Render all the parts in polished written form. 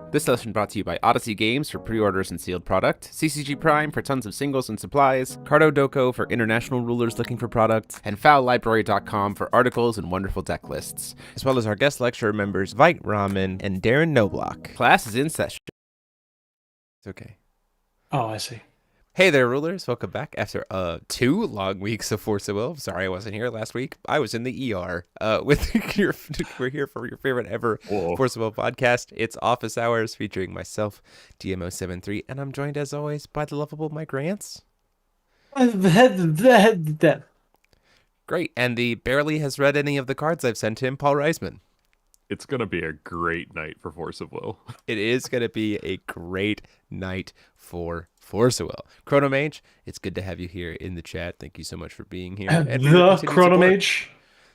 This session brought to you by Odyssey Games for pre-orders and sealed product, CCG Prime for tons of singles and supplies, Cardo Doko for international rulers looking for product, and fowlibrary.com for articles and wonderful deck lists, as well as our guest lecturer members Vite Ramen and Darren Noblock. Class is in session. It's okay. Oh, I see. Hey there, rulers. Welcome back after 2 long weeks of Force of Will. Sorry I wasn't here last week. I was in the ER. We're here for your favorite ever Force of Will podcast. It's Office Hours featuring myself, DMO73, and I'm joined as always by the lovable Mike Rance. Great. And the barely has read any of the cards I've sent him, Paul Reisman. It's going to be a great night for Force of Will. It is going to be a great night for Force of Will. Chronomage, it's good to have you here in the chat. Thank you so much for being here. And the Chronomage.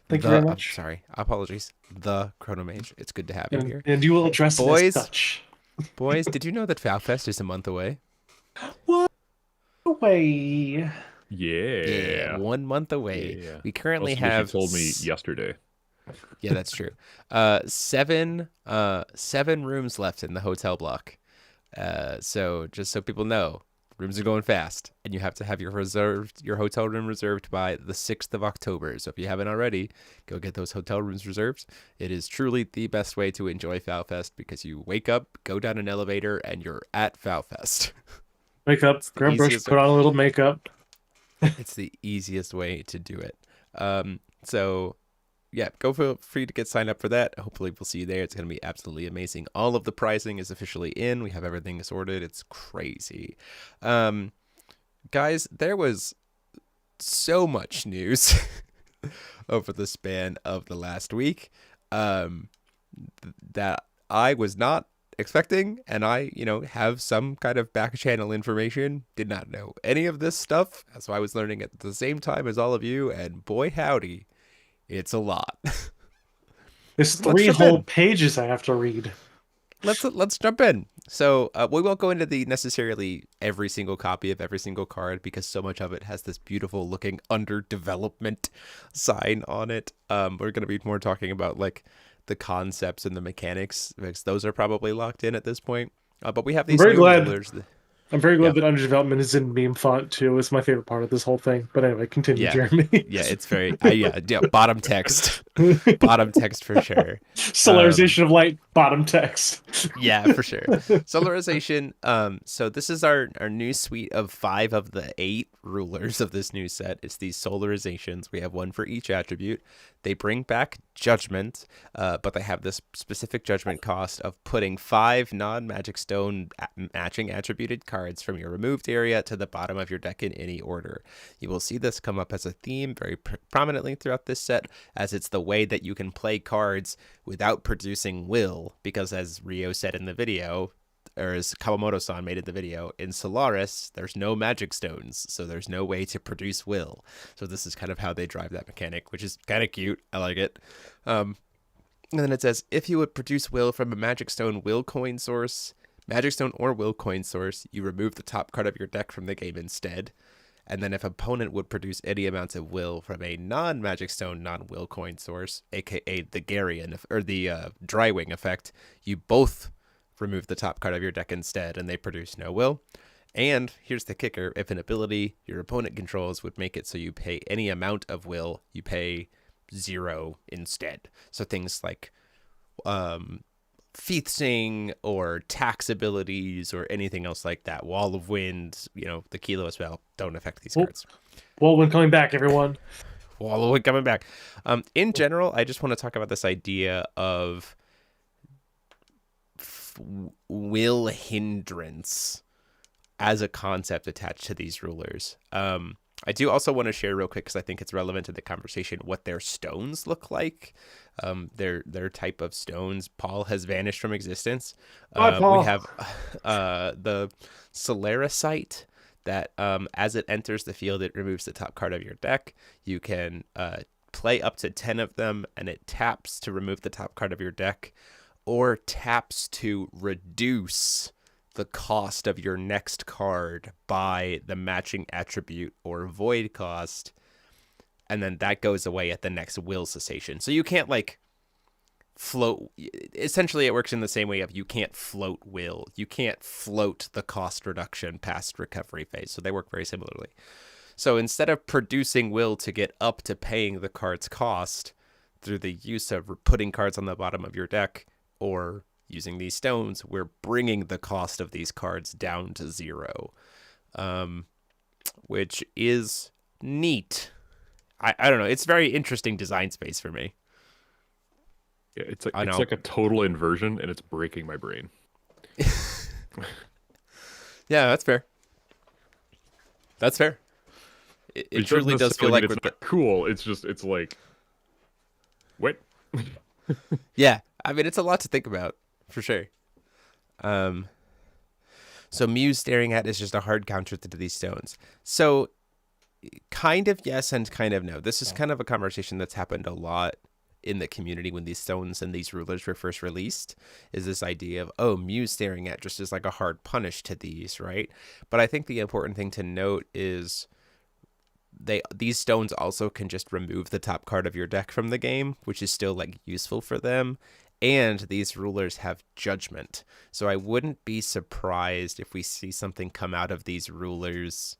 Thank you very much. Sorry, apologies. The Chronomage. It's good to have you here. And you will address boys, it as such. Boys, did you know that FoW is a month away? What? Away. Yeah. 1 month away. Yeah. We currently Also, have... She told me yesterday. Yeah, that's true. 7 rooms left in the hotel block. So just so people know, rooms are going fast, and you have to have your hotel room reserved by the 6th of October. So if you haven't already, go get those hotel rooms reserved. It is truly the best way to enjoy FoW because you wake up, go down an elevator, and you're at FoW. Wake up, grab brush, put on a little makeup. It's the easiest way to do it. So yeah, go feel free to get signed up for that. Hopefully we'll see you there. It's going to be absolutely amazing. All of the pricing is officially in. We have everything sorted. It's crazy. Guys, there was so much news over the span of the last week that I was not expecting, and I, have some kind of back channel information. Did not know any of this stuff, so I was learning at the same time as all of you, and boy howdy, it's a lot. There's 3 whole pages I have to read. Let's jump in. So we won't go into the necessarily every single copy of every single card because so much of it has this beautiful looking under development sign on it. We're going to be more talking about like the concepts and the mechanics because those are probably locked in at this point. But we have these new rulers. I'm very glad that under development is in meme font too. It's my favorite part of this whole thing. But anyway, continue, Jeremy. Yeah, it's very bottom text, bottom text for sure. Solarization of light, bottom text. Yeah, for sure. Solarization. So this is our new suite of 5 of the 8 rulers of this new set. It's these solarizations. We have 1 for each attribute. They bring back judgment, but they have this specific judgment cost of putting 5 non-magic stone matching attributed cards from your removed area to the bottom of your deck in any order. You will see this come up as a theme very prominently throughout this set, as it's the way that you can play cards without producing will, because as Rio said in the video, or as Kawamoto-san made in the video, in Solaris, there's no magic stones, so there's no way to produce will. So this is kind of how they drive that mechanic, which is kind of cute. I like it. And then it says, if you would produce will from a magic stone will coin source, magic stone or will coin source, you remove the top card of your deck from the game instead. And then if opponent would produce any amounts of will from a non-magic stone, non-will coin source, aka the Garian or the Drywing effect, you both remove the top card of your deck instead, and they produce no will. And here's the kicker: if an ability your opponent controls would make it so you pay any amount of will, you pay 0 instead. So things like Feathsing or tax abilities or anything else like that, Wall of Wind, the Kilo as well, don't affect these cards. Wall of Wind coming back, everyone. Wall of Wind coming back. In general, I just want to talk about this idea of will hindrance as a concept attached to these rulers. I do also want to share real quick, because I think it's relevant to the conversation, what their stones look like. Their type of stones. Paul has vanished from existence. Bye, Paul. We have the Solarisite that as it enters the field, it removes the top card of your deck. You can play up to 10 of them, and it taps to remove the top card of your deck, or taps to reduce the cost of your next card by the matching attribute or void cost, and then that goes away at the next will cessation. So you can't float. Essentially, it works in the same way of you can't float will. You can't float the cost reduction past recovery phase. So they work very similarly. So instead of producing will to get up to paying the card's cost through the use of putting cards on the bottom of your deck or using these stones, we're bringing the cost of these cards down to 0, which is neat. I don't know. It's very interesting design space for me. Yeah, it's like a total inversion, and it's breaking my brain. Yeah, that's fair. That's fair. It truly does feel like it's not cool. It's like, what? Yeah, I mean, it's a lot to think about for sure. So Muse staring at is just a hard counter to these stones. So kind of yes and kind of no. This is kind of a conversation that's happened a lot in the community when these stones and these rulers were first released, is this idea of, oh, Muse staring at just is like a hard punish to these, right? But I think the important thing to note is these stones also can just remove the top card of your deck from the game, which is still like useful for them. And these rulers have judgment. So I wouldn't be surprised if we see something come out of these rulers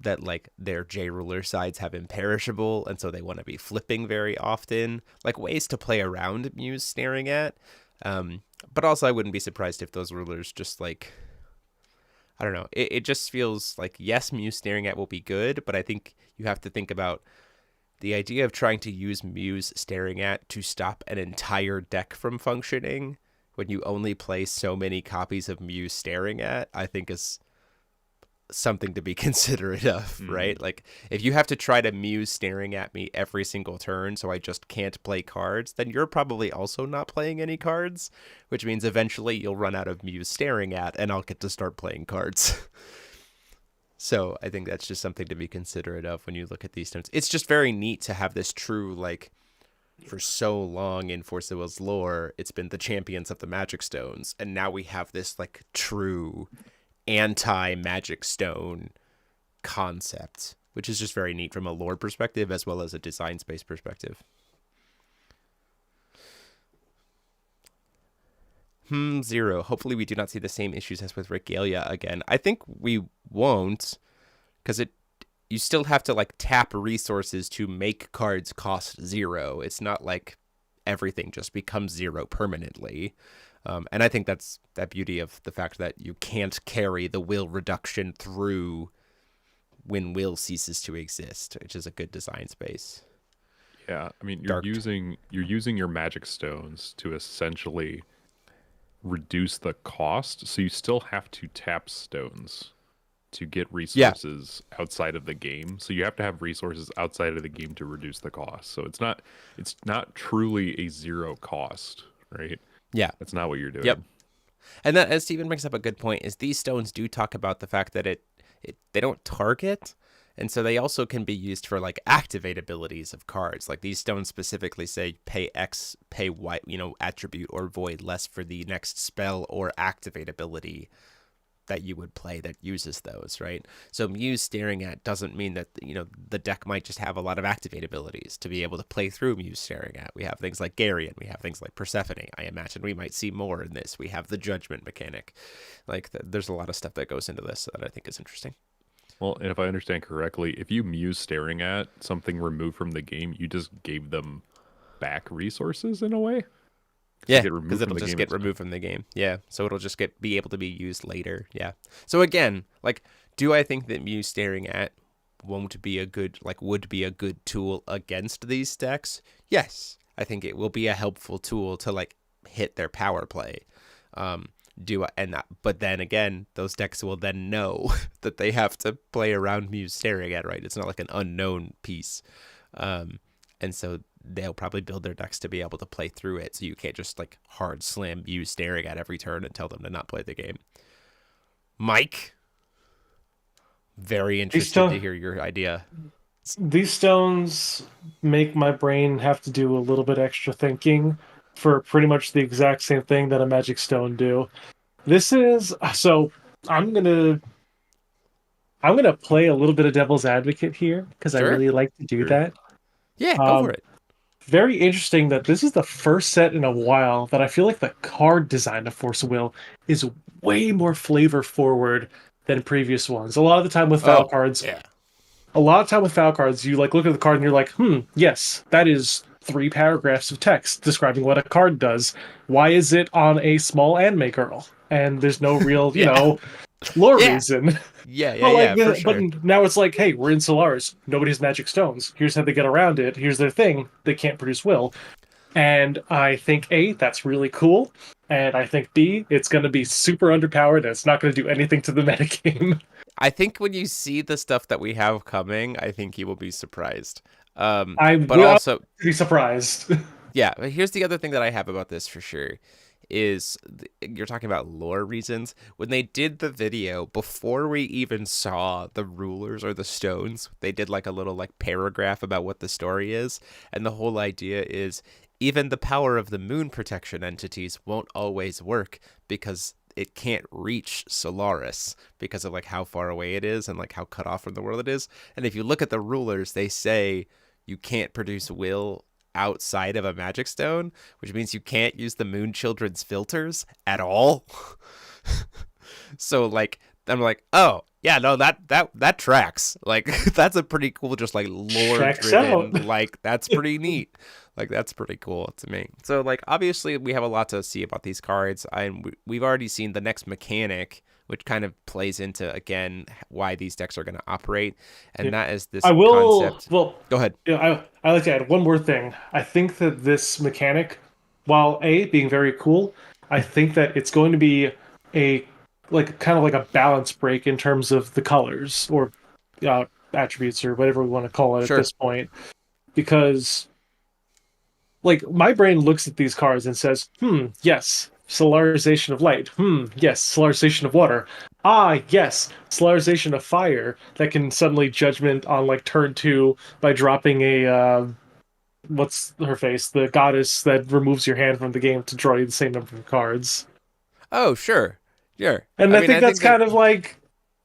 that like their J ruler sides have imperishable, and so they want to be flipping very often, like ways to play around Muse staring at. But also I wouldn't be surprised if those rulers just like, I don't know, it just feels like, yes, Muse staring at will be good, but I think you have to think about the idea of trying to use Muse staring at to stop an entire deck from functioning when you only play so many copies of Muse staring at, I think is something to be considerate of, right? Like, if you have to try to Muse staring at me every single turn so I just can't play cards, then you're probably also not playing any cards, which means eventually you'll run out of Muse staring at and I'll get to start playing cards. So I think that's just something to be considerate of when you look at these stones. It's just very neat to have this true, like, for so long in Force of Will's lore, it's been the champions of the magic stones, and now we have this like true anti-magic stone concept, which is just very neat from a lore perspective as well as a design space perspective. 0. Hopefully we do not see the same issues as with Regalia again. I think we won't, because you still have to like tap resources to make cards cost 0. It's not like everything just becomes 0 permanently. And I think that's that beauty of the fact that you can't carry the will reduction through when will ceases to exist, which is a good design space. Yeah, I mean, you're using your magic stones to essentially reduce the cost, so you still have to tap stones to get resources outside of the game. So you have to have resources outside of the game to reduce the cost. So it's not truly a 0 cost, right? Yeah. That's not what you're doing. Yep. And that, as Steven brings up a good point, is these stones do talk about the fact that they don't target, and so they also can be used for like activate abilities of cards. Like these stones specifically say pay X, pay Y, attribute or void less for the next spell or activate ability that you would play that uses those, right? So Muse staring at doesn't mean that, the deck might just have a lot of activate abilities to be able to play through Muse staring at. We have things like Garion, we have things like Persephone. I imagine we might see more in this. We have the judgment mechanic. Like there's a lot of stuff that goes into this that I think is interesting. Well, and if I understand correctly, if you Muse staring at something removed from the game, you just gave them back resources in a way? Yeah, because it'll just get removed from the game. Yeah, so it'll just be able to be used later. Yeah. So again, like, do I think that Muse staring at would be a good tool against these decks? Yes, I think it will be a helpful tool to like hit their power play. But then again, those decks will then know that they have to play around Muse staring at, right? It's not like an unknown piece, and so they'll probably build their decks to be able to play through it. So you can't just like hard slam Muse staring at every turn and tell them to not play the game. Mike, very interested to hear your idea. These stones make my brain have to do a little bit extra thinking for pretty much the exact same thing that a magic stone do. This is so I'm gonna play a little bit of devil's advocate here because I really like to do that. Yeah, go for it. very interesting that this is the first set in a while that I feel like the card design of Force of Will is way more flavor forward than previous ones. A lot of the time with FoW Oh, cards, yeah. you like look at the card and you're like, yes, that is 3 paragraphs of text describing what a card does. Why is it on a small anime girl? And there's no real, Yeah. lore Yeah. reason. Yeah, yeah, But yeah, for sure. now it's like, hey, we're in Solaris. Nobody has magic stones. Here's how they get around it. Here's their thing. They can't produce will. And I think A, that's really cool. And I think B, it's going to be super underpowered and it's not going to do anything to the metagame. I think when you see the stuff that we have coming, I think you will be surprised. I But will also, be surprised. yeah, but here's the other thing that I have about this for sure is you're talking about lore reasons. When they did the video before we even saw the rulers or the stones, they did like a little like paragraph about what the story is, and the whole idea is even the power of the moon protection entities won't always work because it can't reach Solaris because of like how far away it is and like how cut off from the world it is. And if you look at the rulers, they say you can't produce will outside of a magic stone, which means you can't use the moon children's filters at all. So like I'm like, oh yeah, no, that tracks. Like that's a pretty cool, just like lore Checks driven, out. like that's pretty neat. Like that's pretty cool to me. So like obviously we have a lot to see about these cards. We've already seen the next mechanic, which kind of plays into again why these decks are going to operate, and Yeah. that is this I will. concept. Well, Go ahead. I like to add one more thing. I think that this mechanic, while A, being very cool, I think that it's going to be a like kind of like a balance break in terms of the colors or attributes or whatever we want to call it at Sure. this point. Because like my brain looks at these cards and says, yes, solarization of light. Yes, solarization of water. Ah, yes, solarization of fire that can suddenly judgment on like turn 2 by dropping a what's her face? The goddess that removes your hand from the game to draw you the same number of cards. Oh, sure. Sure. And I I mean, think I that's think that kind of like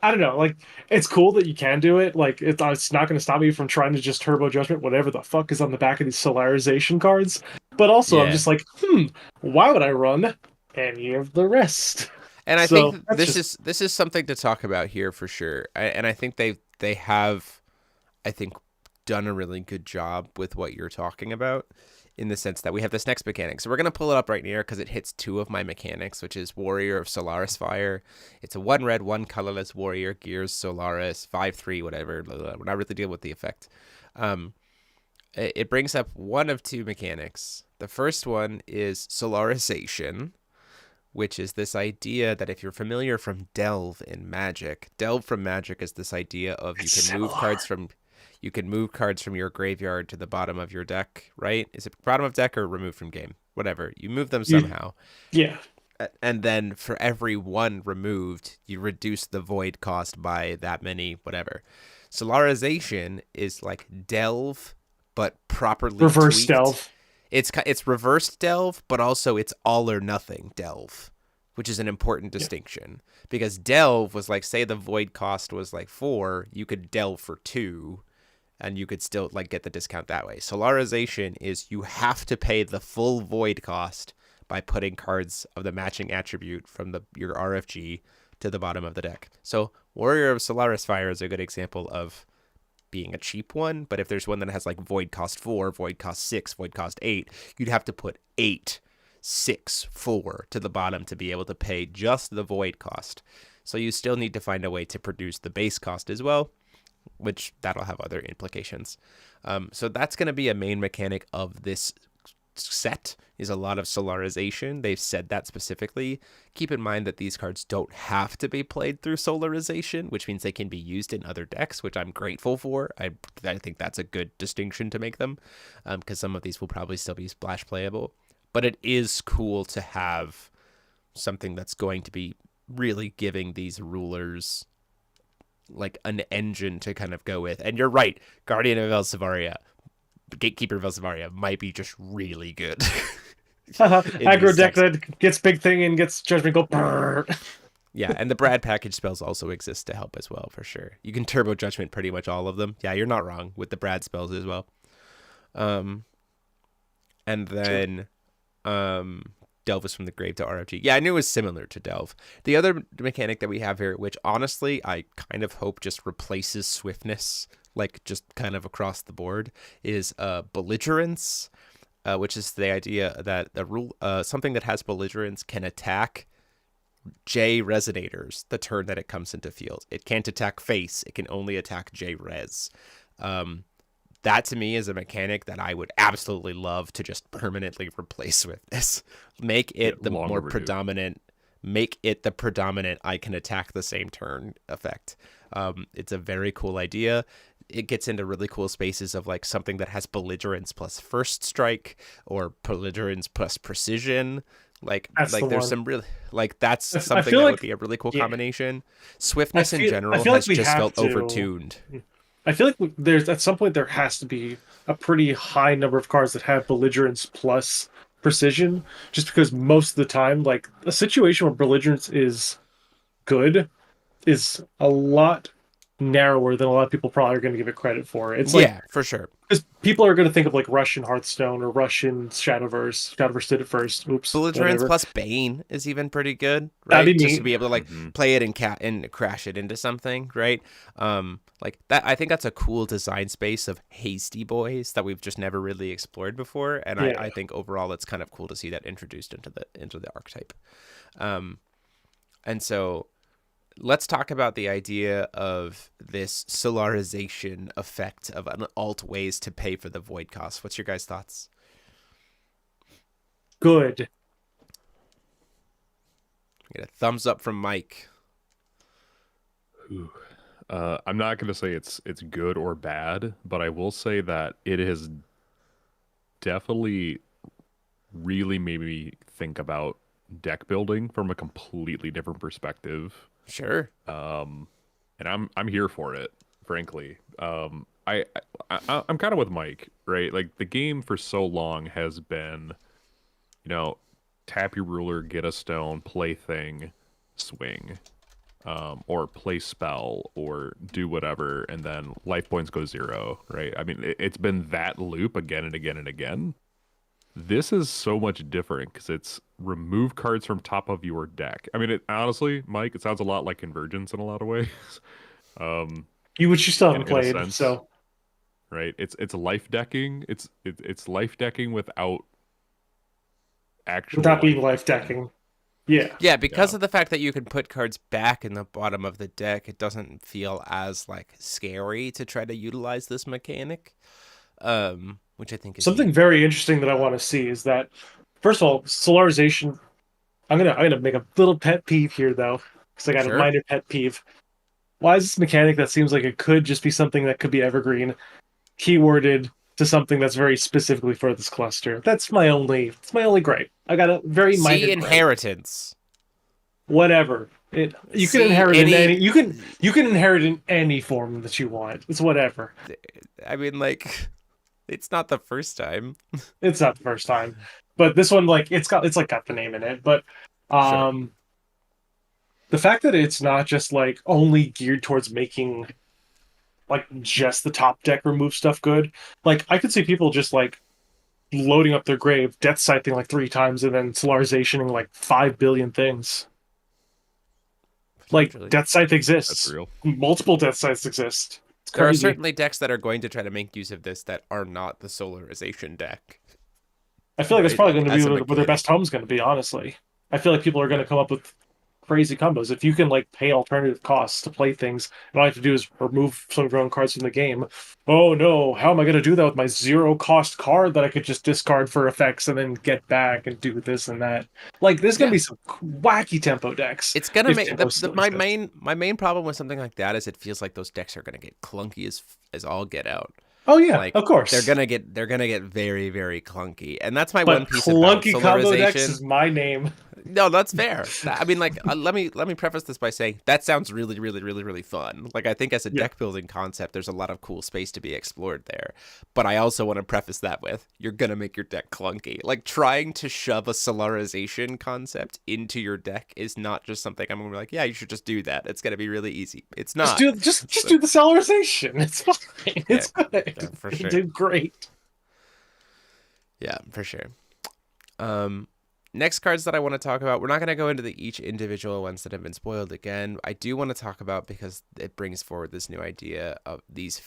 I don't know, like it's cool that you can do it. Like it's not going to stop me from trying to just turbo judgment whatever the fuck is on the back of these solarization cards. But also, I'm yeah. just like, why would I run any of the rest? And I So think that's just this is something to talk about here for sure. And I think they have, I think, done a really good job with what you're talking about, in the sense that we have this next mechanic. So we're gonna pull it up right here because it hits 2 of my mechanics, which is Warrior of Solaris Fire. It's a 1 red, 1 colorless warrior, gears Solaris, 5/3, whatever. Blah, blah, blah. We're not really dealing with the effect. It brings up one of 2 mechanics. The first one is Solarization, which is this idea that if you're familiar from Delve in Magic, Delve from Magic is this idea of it's similar. you can move cards from your graveyard to the bottom of your deck, right? Is it bottom of deck or removed from game? Whatever. You move them You, somehow. yeah, And then for every one removed, you reduce the void cost by that many, whatever. Solarization is like Delve, but properly reverse tweaked. stealth. It's reversed delve, but also it's all or nothing delve, which is an important Yeah, distinction, because delve was like, say the void cost was like 4, you could delve for 2 and you could still like get the discount that way. Solarization is you have to pay the full void cost by putting cards of the matching attribute from your RFG to the bottom of the deck. So Warrior of Solaris Fire is a good example of being a cheap one, but if there's one that has like void cost 4, void cost 6, void cost 8, you'd have to put 8, 6, 4 to the bottom to be able to pay just the void cost. So you still need to find a way to produce the base cost as well, which that'll have other implications. So that's going to be a main mechanic of this set, is a lot of solarization. They've said that specifically. Keep in mind that these cards don't have to be played through solarization, which means they can be used in other decks, which I'm grateful for. I think that's a good distinction to make them, because some of these will probably still be splash playable. But it is cool to have something that's going to be really giving these rulers like an engine to kind of go with. And you're right, Guardian of Elseviria, Gatekeeper of Elseviria might be just really good. In aggro these deck decks. that gets big thing and gets judgment go. Brrr. Yeah, and the Brad package spells also exist to help as well, for sure. You can turbo judgment pretty much all of them. Yeah, you're not wrong with the Brad spells as well. and then Delve is from the grave to RFG. Yeah, I knew it was similar to Delve. The other mechanic that we have here, which honestly I kind of hope just replaces swiftness, like just kind of across the board, is belligerence, which is the idea that the rule something that has belligerence can attack J resonators the turn that it comes into field. It can't attack face. It can only attack J res. That to me is a mechanic that I would absolutely love to just permanently replace with this. Make it the more predominant. Make it the predominant I can attack the same turn effect. It's a very cool idea. It gets into really cool spaces of like something that has belligerence plus first strike or belligerence plus precision. Like there's some really like that's something that would be a really cool combination. Swiftness in general has just felt overtuned. I feel like there's at some point there has to be a pretty high number of cards that have belligerence plus precision, just because most of the time, like a situation where belligerence is good is a lot narrower than a lot of people probably are going to give it credit for. It's like, yeah, for sure. Because people are going to think of like Russian Hearthstone or Russian Shadowverse. Shadowverse did it first. Oops. Belligerence plus Bane is even pretty good, right? Just neat. To be able to like play it and crash it into something, right? Like that. I think that's a cool design space of hasty boys that we've just never really explored before, and yeah. I think overall it's kind of cool to see that introduced into the archetype. And so let's talk about the idea of this solarization effect of an alt ways to pay for the void cost. What's your guys' thoughts? Good. Get a thumbs up from Mike. I'm not going to say it's good or bad, but I will say that it has definitely really made me think about deck building from a completely different perspective. Sure. And I'm here for it, frankly. I'm kind of with Mike, right? Like the game for so long has been, tap your ruler, get a stone, play thing, swing, or play spell, or do whatever, and then life points go 0, right? I mean, it's been that loop again and again and again. This is so much different because it's remove cards from top of your deck. I mean, honestly, Mike, it sounds a lot like Convergence in a lot of ways. Which you still haven't played, so right. It's life decking. It's life decking without being life decking. Yeah, because of the fact that you can put cards back in the bottom of the deck, it doesn't feel as like scary to try to utilize this mechanic. Which I think is something very interesting that I want to see is that, first of all, Solarization. I'm gonna make a little pet peeve here though, because I got a minor pet peeve. Why is this mechanic that seems like it could just be something that could be evergreen, keyworded to something that's very specifically for this cluster? It's my only gripe. I got a very minor inheritance. Whatever. You can inherit in any you can inherit in any form that you want. It's whatever. I mean, like, it's not the first time. It's not the first time, but this one, like, it's got the name in it. But the fact that it's not just like only geared towards making like just the top deck remove stuff good. Like, I could see people just like loading up their grave, death scything like 3 times, and then solarizationing like 5 billion things. Like, death scythe exists. That's real. Multiple death scythes exist. There are certainly decks that are going to try to make use of this that are not the Solarization deck. I feel like it's probably going to be where their best home's going to be, honestly. I feel like people are going to come up with crazy combos. If you can like pay alternative costs to play things, and all you have to do is remove some of your own cards from the game. Oh no, how am I going to do that with my 0-cost card that I could just discard for effects and then get back and do this and that? Like, there's going to be some wacky tempo decks. It's going to make my main problem with something like that is it feels like those decks are going to get clunky as all get out. Oh yeah, like, of course. They're gonna get very, very clunky, and that's my one piece about Solarization. Clunky combo decks is my name. No, that's fair. I mean, like, let me preface this by saying that sounds really, really, really, really fun. Like, I think as a deck building concept, there's a lot of cool space to be explored there. But I also want to preface that with you're gonna make your deck clunky. Like, trying to shove a Solarization concept into your deck is not just something I'm gonna be like, yeah, you should just do that. It's gonna be really easy. It's not. Just do the Solarization. It's fine. It's good. Yeah, for sure. You did great. Yeah, for sure. Next cards that I want to talk about, we're not going to go into each individual ones that have been spoiled again. I do want to talk about, because it brings forward this new idea of these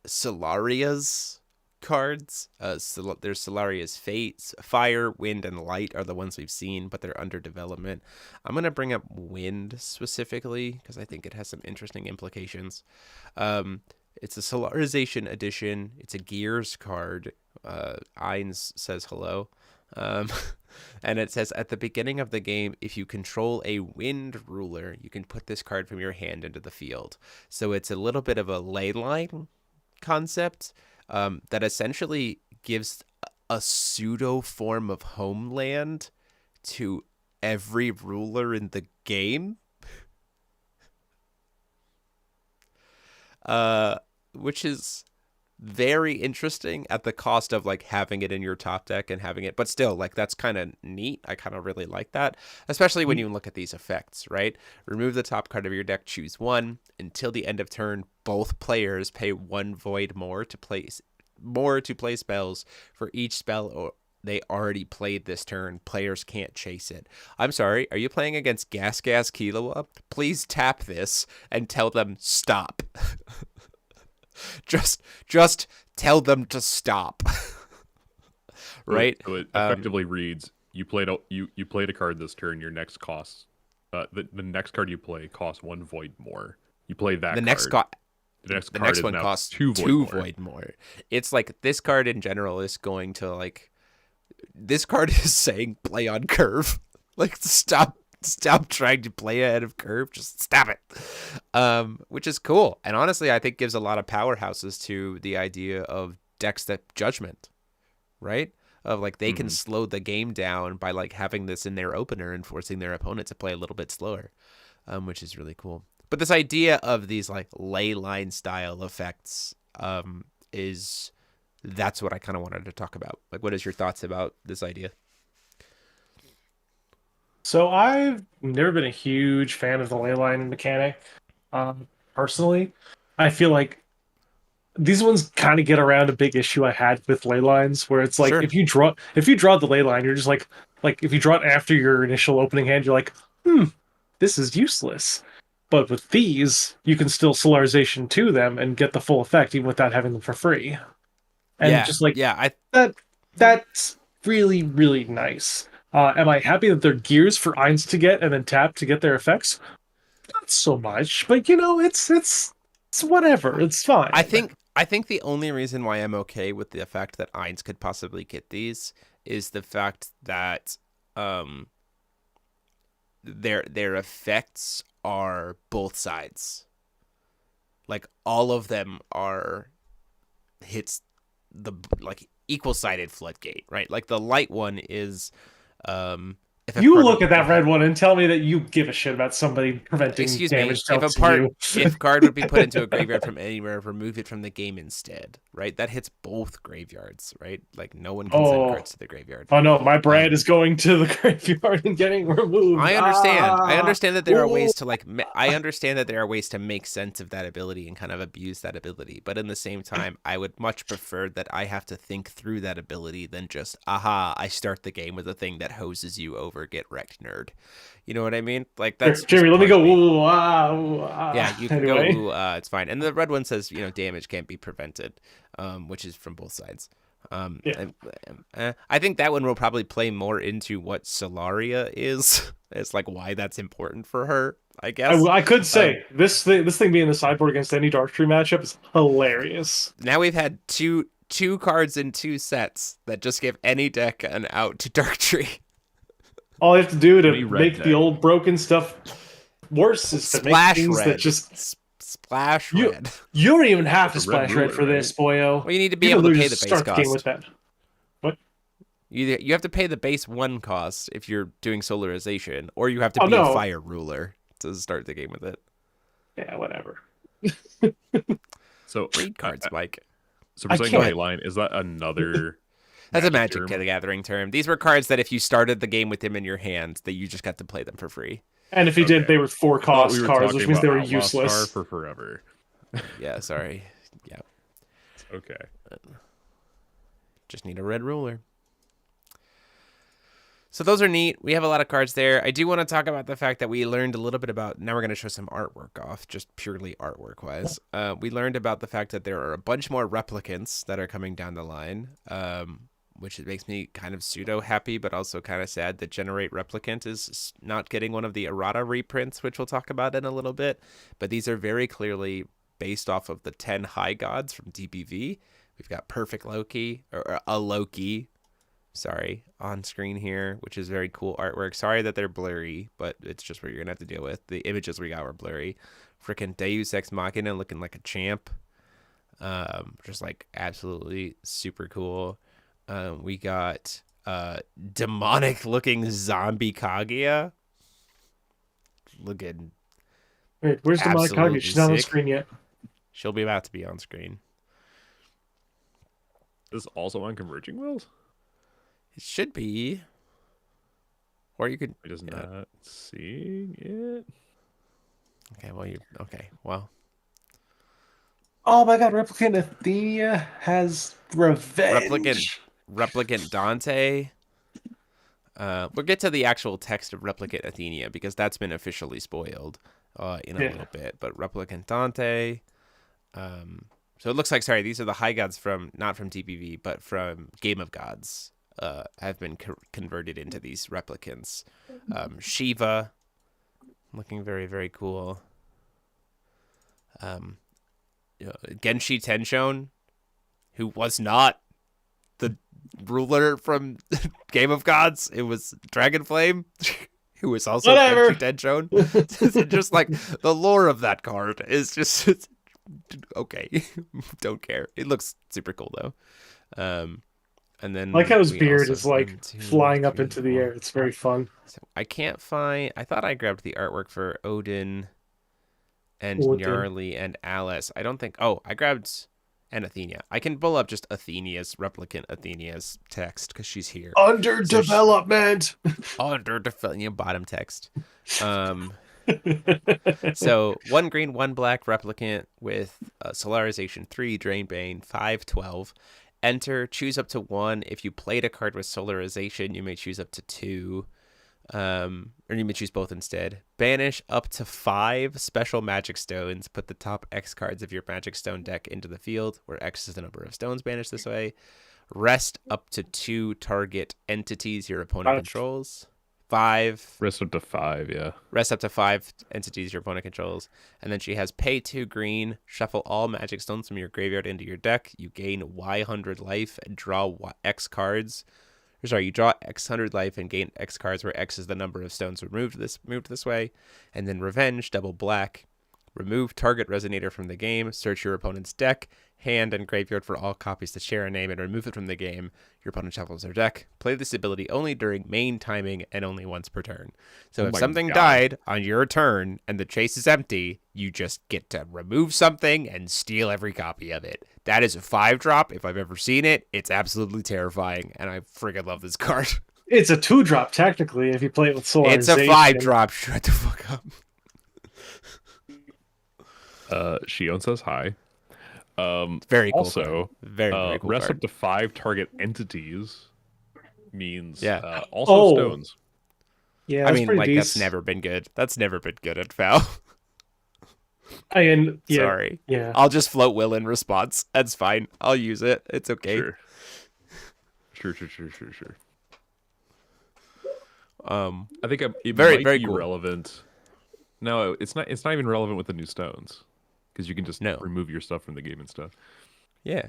Solaria's cards. There's Solaria's Fates. Fire, Wind, and Light are the ones we've seen, but they're under development. I'm going to bring up Wind specifically because I think it has some interesting implications. It's a Solarization edition. It's a Gears card. Eins says hello. And it says, at the beginning of the game, if you control a wind ruler, you can put this card from your hand into the field. So it's a little bit of a Leyline concept that essentially gives a pseudo form of homeland to every ruler in the game. Which is very interesting at the cost of like having it in your top deck and having it, but still, like, that's kind of neat. I kind of really like that, especially when you look at these effects, right? Remove the top card of your deck, choose one. Until the end of turn, both players pay one void more to play spells for each spell they already played this turn. Players can't chase it. I'm sorry, are you playing against Gas Killua? Please tap this and tell them stop. Just tell them to stop. Right? So it effectively reads: you played a card this turn. Your next costs the next card you play costs one void more. You play that. The next one costs two void more. It's like this card in general is going to like. This card is saying play on curve. Like, stop trying to play ahead of curve. Just stop it. Which is cool. And honestly, I think gives a lot of powerhouses to the idea of decks that judgment, right? Of like, they can slow the game down by like having this in their opener and forcing their opponent to play a little bit slower, which is really cool. But this idea of these like Leyline style effects that's what I kind of wanted to talk about. Like, what is your thoughts about this idea? So I've never been a huge fan of the Leyline mechanic. Personally, I feel like these ones kind of get around a big issue I had with Leylines, where it's like, Sure. if you draw the Leyline, you're just like if you draw it after your initial opening hand, you're like, this is useless. But with these, you can still Solarization to them and get the full effect even without having them for free. And that's really, really nice. Am I happy that they're gears for Eins to get and then tap to get their effects? Not so much, but it's whatever. It's fine. I think the only reason why I'm okay with the fact that Eins could possibly get these is the fact that their effects are both sides. Like, all of them are hits the like equal-sided floodgate, right? Like, the light one is if you look at that red one and tell me that you give a shit about somebody preventing damage. If a card would be put into a graveyard from anywhere, remove it from the game instead, right? That hits both graveyards, right? Like, no one can send cards to the graveyard. Oh no, my Brad is going to the graveyard and getting removed. I understand that there are ways to I understand that there are ways to make sense of that ability and kind of abuse that ability, but in the same time, I would much prefer that I have to think through that ability than just, I start the game with a thing that hoses you over. Get wrecked, nerd. You know what I mean? Like, that's Jeremy. Let me go. Yeah, you can anyway. go. It's fine. And the red one says, damage can't be prevented, which is from both sides. I think that one will probably play more into what Solaria is. It's like why that's important for her, I guess. I could say this thing being the sideboard against any Darktree matchup is hilarious. Now we've had two cards in two sets that just give any deck an out to Darktree. All you have to do to make the old broken stuff worse is to make things red. That just splash red. You don't even have to splash red for this, boyo. Well, you need to be able to pay the base cost. With that. What? You have to pay the base 1 cost if you're doing Solarization, or you have to be a fire ruler to start the game with it. Yeah, whatever. So read cards, Mike. So we're saying Leyline, is that another? That's a Magic the Gathering term. These were cards that if you started the game with them in your hand, that you just got to play them for free. And if you did, they were 4 cost cards, which means they were useless. Star for forever. Yeah, sorry. Yeah. Okay. Just need a red ruler. So those are neat. We have a lot of cards there. I do want to talk about the fact that we learned a little bit about. Now we're going to show some artwork off, just purely artwork wise. We learned about the fact that there are a bunch more replicants that are coming down the line, which makes me kind of pseudo happy, but also kind of sad that Generate Replicant is not getting one of the Errata reprints, which we'll talk about in a little bit. But these are very clearly based off of the 10 high gods from DBV. We've got Perfect Loki, or a Loki. Sorry, on screen here, which is very cool artwork. Sorry that they're blurry, but it's just what you're gonna have to deal with. The images we got were blurry. Freaking Deus Ex Machina looking like a champ. Just like absolutely super cool. We got demonic looking zombie Kaguya. Looking. Wait, where's Demonic Kaguya? She's not on the sick. screen yet. She'll be about to be on screen. Is this also on Converging Wills? It should be. Or you could. I'm just not seeing it. Okay, well, you. Okay, well. Oh my god, Replicant Athenia has revenge. Replicant Dante. We'll get to the actual text of Replicant Athenia because that's been officially spoiled in a little bit. But Replicant Dante. So it looks like, sorry, these are the high gods from, not from TPV, but from Game of Gods. Have been converted into these replicants. Shiva, looking very, very cool. Genshi Tenshon, who was not the ruler from Game of Gods. It was Dragonflame, who was also Genshi Tenshon. Just like the lore of that card is just okay. Don't care. It looks super cool though. And then like how his beard is like flying up into the air. It's very fun. So I can't find. I thought I grabbed the artwork for Odin and Gnarly and Alice. I don't think. Oh, I grabbed and Athenia. I can pull up just Athenia's Replicant Athenia's text because she's here. Under development. Under development. Bottom text. So 1 green, 1 black replicant with Solarization 3, Drain Bane, 5/12. Enter, choose up to 1. If you played a card with Solarization, you may choose up to 2. Or you may choose both instead. Banish up to 5 special magic stones. Put the top X cards of your magic stone deck into the field, where X is the number of stones banished this way. Rest up to 2 target entities your opponent controls. 5. Rest up to 5, yeah. Rest up to 5 entities your opponent controls. And then she has pay 2 green, shuffle all magic stones from your graveyard into your deck. You gain Y100 life and draw X cards. Or sorry, you draw X100 life and gain X cards, where X is the number of stones moved this way. And then Revenge, double black. Remove target resonator from the game. Search your opponent's deck, hand, and graveyard for all copies that share a name and remove it from the game. Your opponent shuffles their deck. Play this ability only during main timing and only once per turn. So if something died on your turn and the chase is empty, you just get to remove something and steal every copy of it. That is a 5-drop. If I've ever seen it, it's absolutely terrifying, and I friggin' love this card. It's a 2-drop, technically, if you play it with Solarization. It's a 5-drop. Shut the fuck up. Shion says hi. Very cool. Also, very cool. Rest card. up to 5 target entities means also stones. Yeah, I mean, like, that's never been good. That's never been good at FoW. Sorry. Yeah. I'll just float will in response. That's fine. I'll use it. It's okay. Sure. I think it very might be cool. relevant. No, it's not. It's not even relevant with the new stones, because you can just remove your stuff from the game and stuff. Yeah.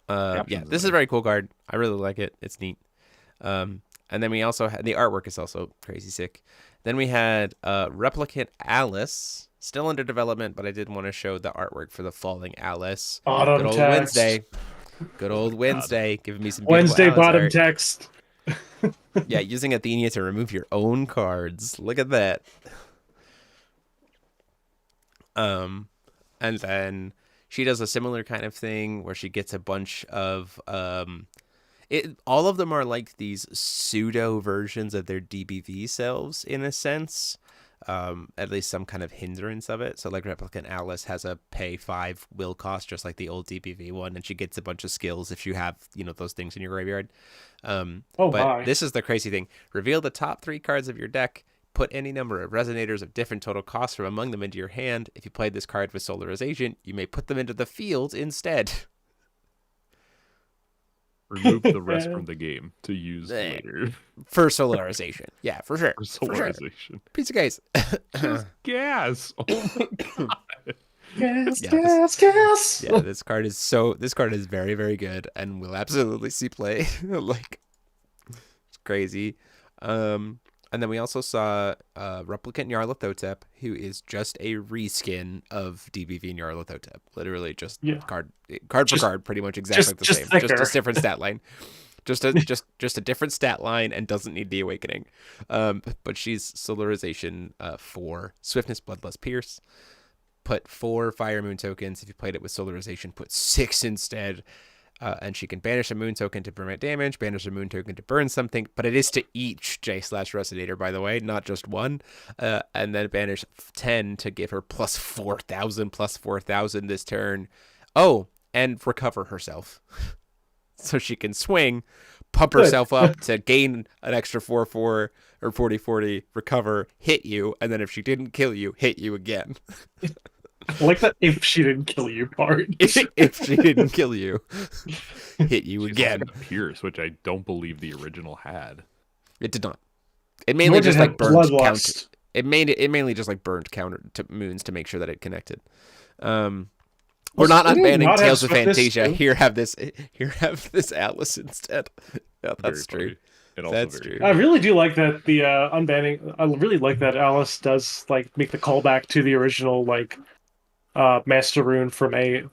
This is a very cool card. I really like it. It's neat. And then we also had the artwork is also crazy sick. Then we had Replicant Alice, still under development, but I did want to show the artwork for the Falling Alice. Bottom Good old text. Wednesday. Good old Wednesday. Giving me some Wednesday Alice bottom art. text. Yeah, using Athenia to remove your own cards. Look at that. And then she does a similar kind of thing where she gets a bunch of all of them are like these pseudo versions of their DBV selves in a sense. at least some kind of hindrance of it. So like Replicant Alice has a pay 5 will cost, just like the old DBV one, and she gets a bunch of skills if you have, those things in your graveyard. Oh But my. this is the crazy thing. Reveal the top 3 cards of your deck. Put any number of resonators of different total costs from among them into your hand. If you played this card with Solarization, you may put them into the field instead. Remove the rest from the game to use later. For Solarization. Yeah, for sure. For Solarization. Sure. Piece of case. Just gas. Oh my god. Gas. Yeah, this card is very, very good and will absolutely see play. Like, it's crazy. And then we also saw Replicant Nyarlathotep, who is just a reskin of DBV Nyarlathotep. Literally just card for card, pretty much exactly the same. Thicker. Just a different stat line. Just a different stat line and doesn't need the awakening. But she's Solarization 4, Swiftness, Bloodlust, Pierce. Put 4 Fire Moon tokens. If you played it with Solarization, put 6 instead. And she can banish a moon token to prevent damage, banish a moon token to burn something, but it is to each J/Resonator, by the way, not just one. And then banish 10 to give her plus 4,000 this turn. Oh, and recover herself. So she can swing, pump herself up to gain an extra 4/4 or 40/40, recover, hit you, and then if she didn't kill you, hit you again. I like that if she didn't kill you part. If she didn't kill you, hit you She's again. also got Pierce, which I don't believe the original had. It did not. It mainly just like burned Bloodlust. counter. It mainly just like burned counter to moons to make sure that it connected. We're not unbanning Tales of Fantasia. Here have this Atlas instead. Yeah, that's true. That's true. I really do like that the unbanning. I really like that Alice does like make the callback to the original like Master Rune from a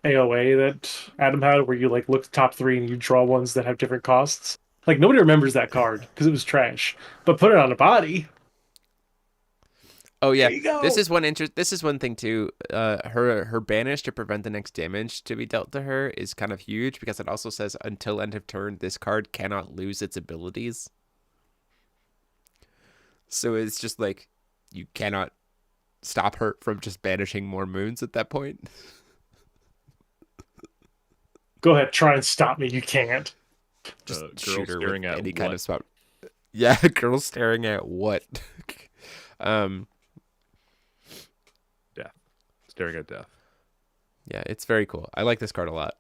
AOA that Adam had, where you like look at the top 3 and you draw ones that have different costs. Like nobody remembers that card because it was trash, but put it on a body. Oh yeah, this is one thing too. Her banish to prevent the next damage to be dealt to her is kind of huge because it also says until end of turn, this card cannot lose its abilities. So it's just like you cannot stop her from just banishing more moons at that point. Go ahead, try and stop me. You can't. Just shoot her with any kind of spot. Yeah, girl staring at what? Death. Staring at death. Yeah, it's very cool. I like this card a lot.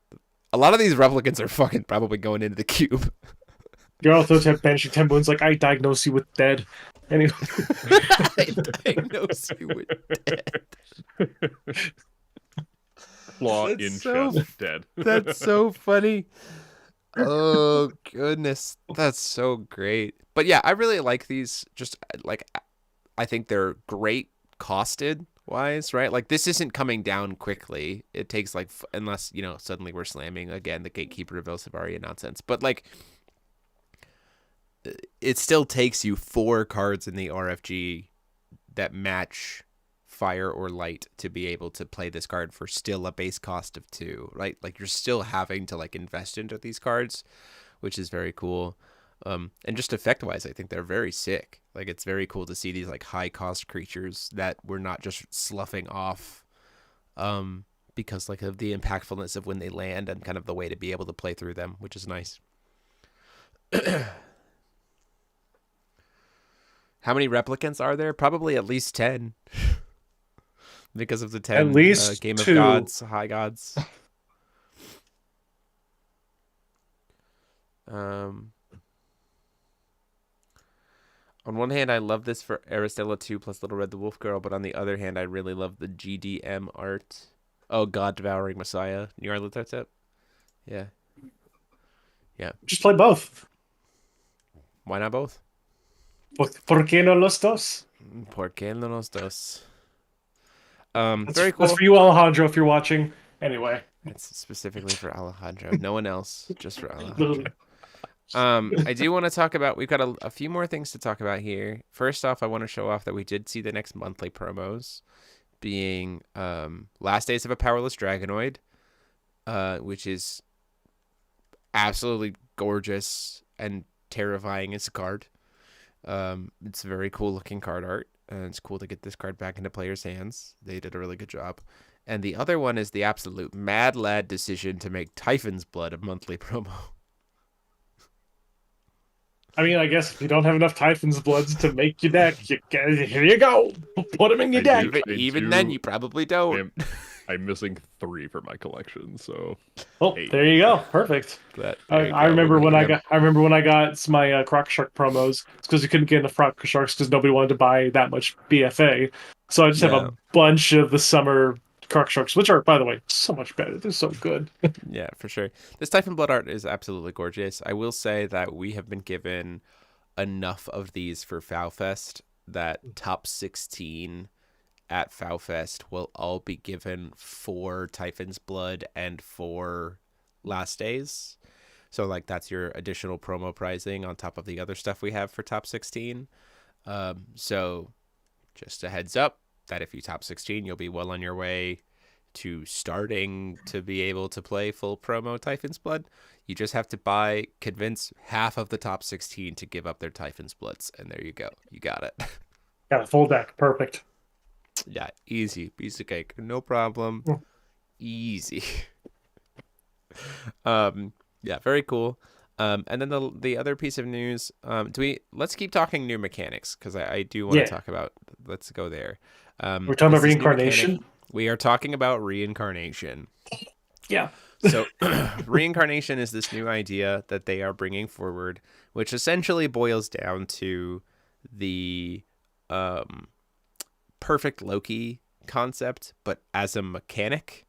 A lot of these replicants are fucking probably going into the cube. You're also banishing 10 wounds. Like I diagnose you with dead. Anyway. I diagnose you with dead. Claw in chest, dead. That's so funny. Oh goodness, that's so great. But yeah, I really like these. Just like, I think they're great costed wise, right? Like this isn't coming down quickly. It takes like unless suddenly we're slamming again the Gatekeeper of Elsevaria nonsense. But like, it still takes you 4 cards in the RFG that match fire or light to be able to play this card for still a base cost of 2, right? Like you're still having to like invest into these cards, which is very cool. And just effect wise, I think they're very sick. Like it's very cool to see these like high cost creatures that we're not just sloughing off because like of the impactfulness of when they land and kind of the way to be able to play through them, which is nice. How many replicants are there? Probably at least 10. Because of the 10 at least Game 2. of Gods, High Gods. On one hand, I love this for Aristella 2 plus Little Red the Wolf Girl, but on the other hand, I really love the GDM art. Oh, God Devouring Messiah. Nyarlathotep. Yeah. Yeah. Just play both. Why not both? ¿Por qué no los dos? ¿Por qué no los dos? Very cool. That's for you, Alejandro, if you're watching. Anyway. It's specifically for Alejandro. No one else. Just for Alejandro. I do want to talk about, we've got a few more things to talk about here. First off, I want to show off that we did see the next monthly promos being Last Days of a Powerless Dragonoid, which is absolutely gorgeous and terrifying as a card. It's a very cool looking card art. and it's cool to get this card back into players' hands. They did a really good job. And the other one is the absolute mad lad decision to make Typhon's Blood a monthly promo. I mean, I guess if you don't have enough Typhon's Bloods to make your deck, here you go. Put them in your deck. Even then, you probably don't. I'm missing 3 for my collection, so. Oh, 8. there you go. Perfect. I remember when I got my Croc Shark promos. It's because you couldn't get enough Croc Sharks because nobody wanted to buy that much BFA. So I just have a bunch of the summer Croc Sharks, which are, by the way, so much better. They're so good. Yeah, for sure. This Typhon Blood art is absolutely gorgeous. I will say that we have been given enough of these for FoWFest that top 16 at FoWFest will all be given 4 Typhon's Blood and 4 Last Days. So, like, that's your additional promo pricing on top of the other stuff we have for top 16. So, just a heads up that if you top 16, you'll be well on your way to starting to be able to play full promo Typhon's Blood. You just have to convince half of the top 16 to give up their Typhon's Bloods, and there you go. You got it. Got a full deck. Perfect. Yeah, easy. Piece of cake. No problem. Easy. Yeah, very cool. And then the other piece of news, let's keep talking new mechanics, because I do want to talk about, let's go there. We're talking about Reincarnation? We are talking about Reincarnation. Yeah. So Reincarnation is this new idea that they are bringing forward, which essentially boils down to the perfect Loki concept, but as a mechanic.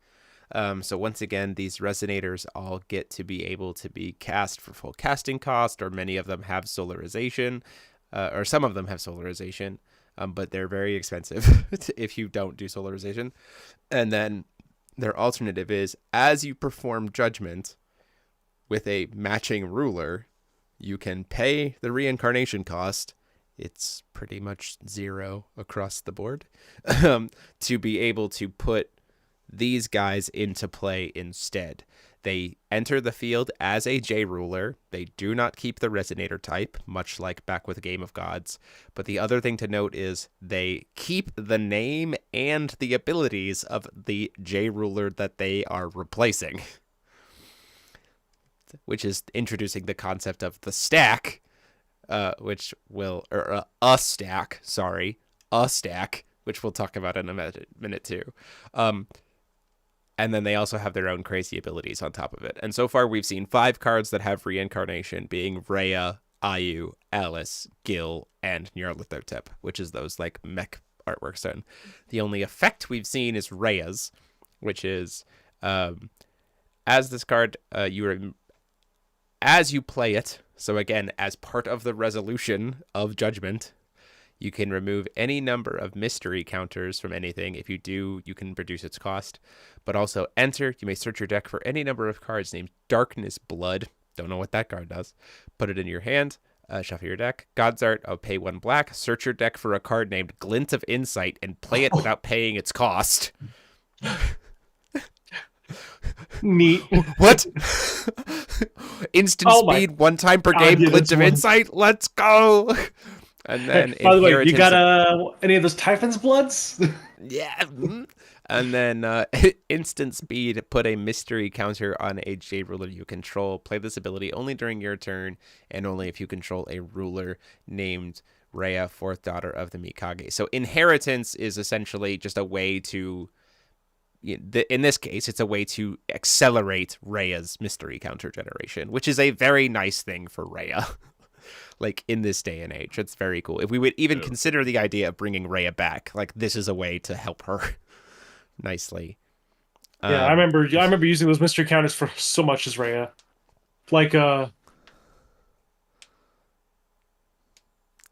So once again, these resonators all get to be able to be cast for full casting cost, or many of them have solarization, or some of them have solarization, but they're very expensive if you don't do solarization. And then their alternative is, as you perform judgment with a matching ruler, you can pay the reincarnation cost. It's pretty much 0 across the board to be able to put these guys into play instead. They enter the field as a J ruler. They do not keep the resonator type, much like back with Game of Gods. But the other thing to note is they keep the name and the abilities of the J ruler that they are replacing, which is introducing the concept of the stack, a stack, which we'll talk about in a minute too. And then they also have their own crazy abilities on top of it. And so far, we've seen 5 cards that have Reincarnation, being Rhea, Ayu, Alice, Gil, and Nyarlathotep, which is those like mech artworks done. The only effect we've seen is Rhea's, which is as this card, as you play it. So again, as part of the resolution of Judgment, you can remove any number of mystery counters from anything. If you do, you can reduce its cost. But also enter, you may search your deck for any number of cards named Darkness Blood. Don't know what that card does. Put it in your hand, shuffle your deck. God's Art, I'll pay 1 black. Search your deck for a card named Glint of Insight and play it without paying its cost. Neat. What? Instant speed, 1 time per game, Glint of Insight. Let's go. And then, by the way, you got any of those Typhon's Bloods? Yeah. And then instant speed, put a mystery counter on a J ruler you control. Play this ability only during your turn, and only if you control a ruler named Rhea, 4th daughter of the Mikage. So inheritance is essentially just a way to, in this case, it's a way to accelerate Rhea's mystery counter generation, which is a very nice thing for Rhea. Like, in this day and age, it's very cool. If we would even consider the idea of bringing Rhea back, like, this is a way to help her nicely. Yeah, I remember using those mystery counters for so much as Rhea. Like,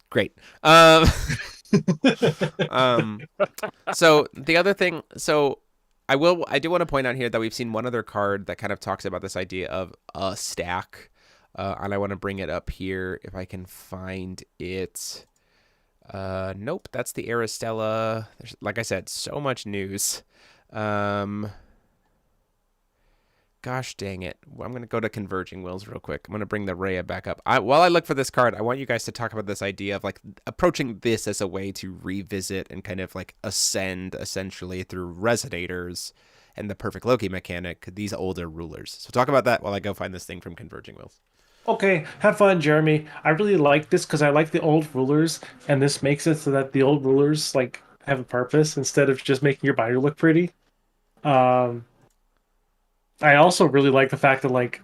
Great. So the other thing, I do want to point out here that we've seen one other card that kind of talks about this idea of a stack. And I want to bring it up here if I can find it. Nope, that's the Aristella. There's, like I said, so much news. Gosh dang it. I'm going to go to Converging Wills real quick. I'm going to bring the Rhea back up. While I look for this card, I want you guys to talk about this idea of like approaching this as a way to revisit and kind of like ascend essentially through Resonators and the Perfect Loki mechanic, these older rulers. So talk about that while I go find this thing from Converging Wills. Okay, have fun, Jeremy. I really like this because I like the old rulers, and this makes it so that the old rulers like have a purpose instead of just making your binder look pretty. Um, I also really like the fact that like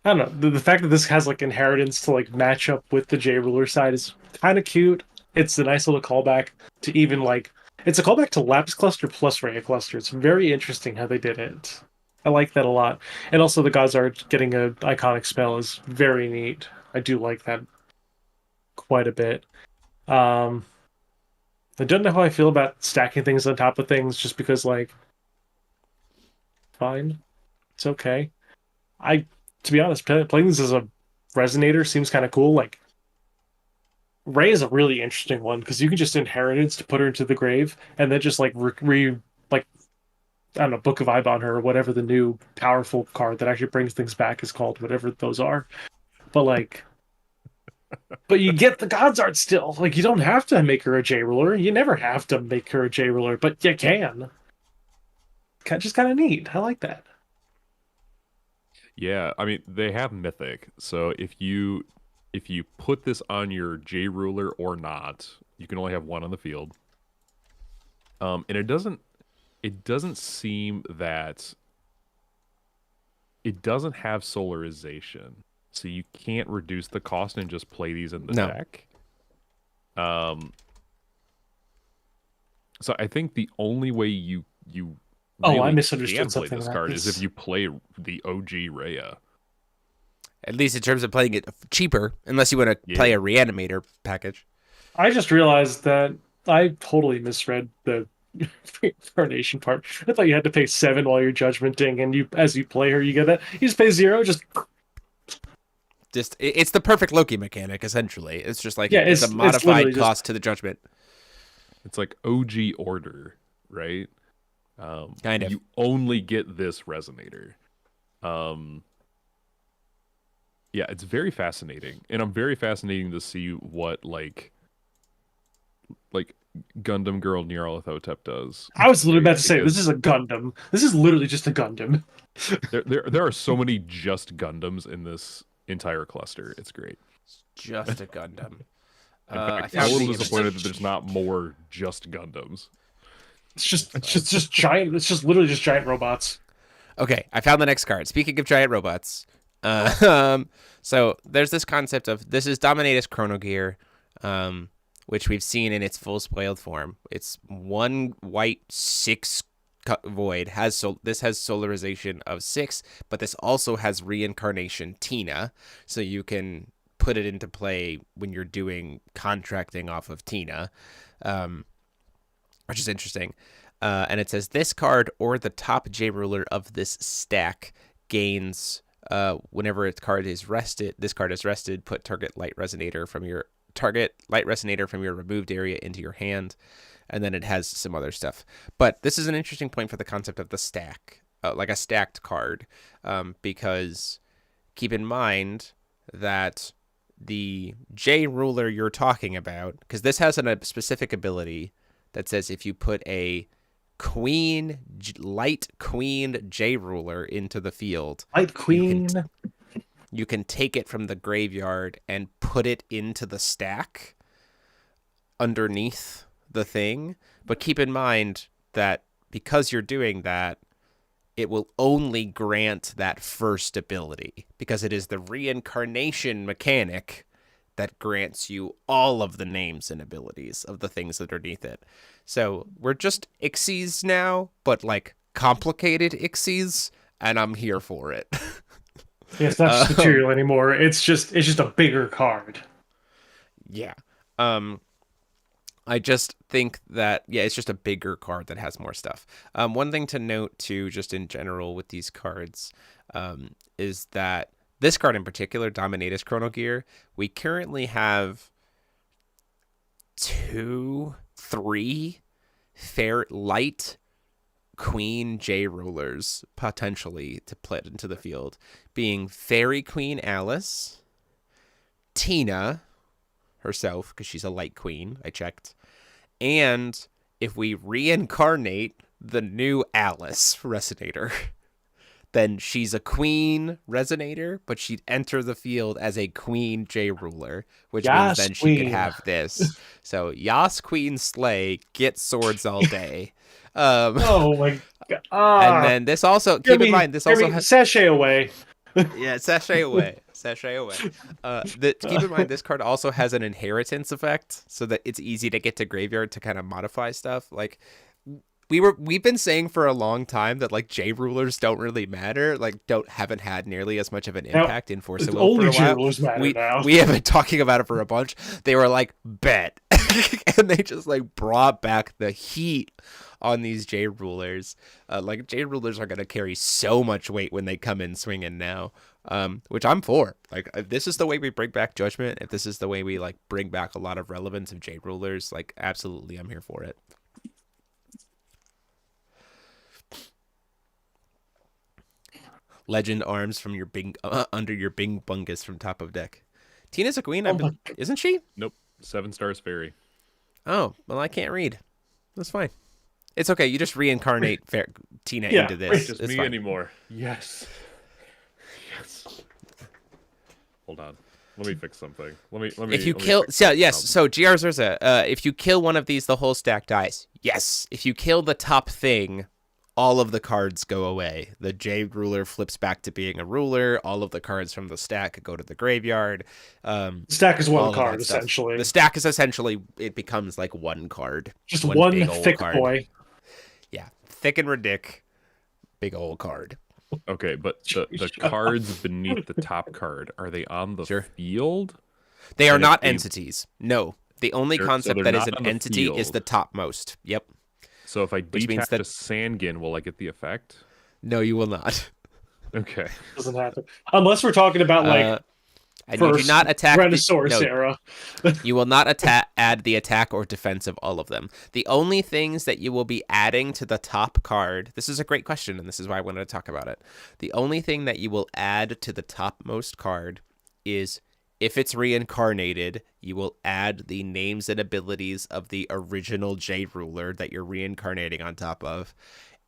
I don't know the fact that this has like inheritance to like match up with the J ruler side is kind of cute. It's a nice little callback to even like it's a callback to Lapis Cluster plus Rhea Cluster. It's very interesting how they did it. I like that a lot, and also the gods art getting a iconic spell is very neat. I do like that quite a bit. Um, I don't know how I feel about stacking things on top of things, just because like fine, it's okay. I, to be honest, playing this as a resonator seems kind of cool. Like Ray is a really interesting one because you can just inheritance to put her into the grave and then just like like I don't know, Book of Vibe on her or whatever the new powerful card that actually brings things back is called, whatever those are. But like, but you get the gods art still. Like you don't have to make her a J ruler. You never have to make her a J ruler, but you can. Just kind of neat. I like that. Yeah, I mean they have Mythic, so if you put this on your J ruler or not, you can only have one on the field. And it doesn't seem that it doesn't have Solarization, so you can't reduce the cost and just play these in the No. deck. Um, so I think the only way you Oh, I really misunderstood can play something this about card this. is if you play the OG Rhea. At least in terms of playing it cheaper, unless you want to play Yeah. a Reanimator package. I just realized that I totally misread the Reincarnation part. I thought you had to pay 7 while you're judgmenting, and you as you play her, you get that. You just pay 0. Just It's the perfect Loki mechanic, essentially. It's just like yeah, it's a it's literally modified just cost to the judgment. It's like OG Order, right? Kind of. You only get this resonator. Um, yeah, it's very fascinating, and I'm very fascinating to see what like Gundam Girl Nyarlathotep does. I was literally Right? about to say this Because is a Gundam. This is literally just a Gundam. there are so many just Gundams in this entire cluster. It's great. Just a Gundam. In I fact, I'm a found little the disappointed that image. there's not more just Gundams. It's just giant. It's just literally just giant robots. Okay, I found the next card. Speaking of giant robots, so there's this concept of this is Dominatus Chronogear, which we've seen in its full spoiled form. It's 1 white 6 void. This has Solarization of 6, but this also has Reincarnation Tina, so you can put it into play when you're doing contracting off of Tina, which is interesting. And it says this card or the top J ruler of this stack gains whenever its card is rested. This card is rested. Put target light resonator from your removed area into your hand, and then it has some other stuff. But this is an interesting point for the concept of the stack, like a stacked card, because keep in mind that the J ruler you're talking about, because this has a specific ability that says if you put a light queen J ruler into the field, Light Queen. you can take it from the graveyard and put it into the stack underneath the thing. But keep in mind that because you're doing that, it will only grant that first ability because it is the Reincarnation mechanic that grants you all of the names and abilities of the things underneath it. So we're just Ixies now, but like complicated Ixies, and I'm here for it. Yeah, it's not just material anymore. It's just a bigger card. Yeah. I just think that, yeah, it's just a bigger card that has more stuff. One thing to note, too, just in general with these cards, is that this card in particular, Dominatus Chronogear, we currently have 2, 3 fair light queen J rulers potentially to put into the field, being Fairy Queen Alice, Tina herself, because she's a light queen, I checked, and if we reincarnate the new Alice Resonator, then she's a queen Resonator, but she'd enter the field as a queen J ruler, which means then she could have this. So Yas Queen Slay, get swords all day. Oh my god! And then this also, keep in mind, this also has sashay away. Yeah, sashay away. Sashay away. Keep in mind, this card also has an inheritance effect, so that it's easy to get to graveyard to kind of modify stuff. Like we've been saying for a long time that like J rulers don't really matter, like haven't had nearly as much of an impact in Force of Will for a while. J rulers matter now. We have been talking about it for a bunch. They were like, bet. And they just like brought back the heat on these J rulers. Like J rulers are gonna carry so much weight when they come in swinging now, which I'm for. Like if this is the way we bring back Judgment, if this is the way we like bring back a lot of relevance of J rulers, like absolutely, I'm here for it. Legend arms from your bing under your bing bungus from top of deck. Tina's a queen, isn't she? Nope, 7-star fairy. Oh well, I can't read. That's fine. It's okay. You just reincarnate Tina into this. It's me fine. Anymore. Yes. Hold on. Let me fix something. Let me. If you kill, so yes. So GR Zurza, if you kill one of these, the whole stack dies. Yes. If you kill the top thing, all of the cards go away. The J ruler flips back to being a ruler. All of the cards from the stack go to the graveyard. Stack is one card essentially. The stack is essentially, it becomes like one card. Just one big thick card. boy. Yeah, thick and ridic, big old card. Okay, but the cards beneath the top card, are they on the field? They are not entities. No, the only concept that is an entity is the topmost. Yep. So if I detach a Sangin, will I get the effect? No, you will not. Okay. Doesn't happen. Unless we're talking about like and you do not attack Renaissance era. You will not add the attack or defense of all of them. The only things that you will be adding to the top card, this is a great question, and this is why I wanted to talk about it. The only thing that you will add to the topmost card is, if it's reincarnated, you will add the names and abilities of the original J ruler that you're reincarnating on top of.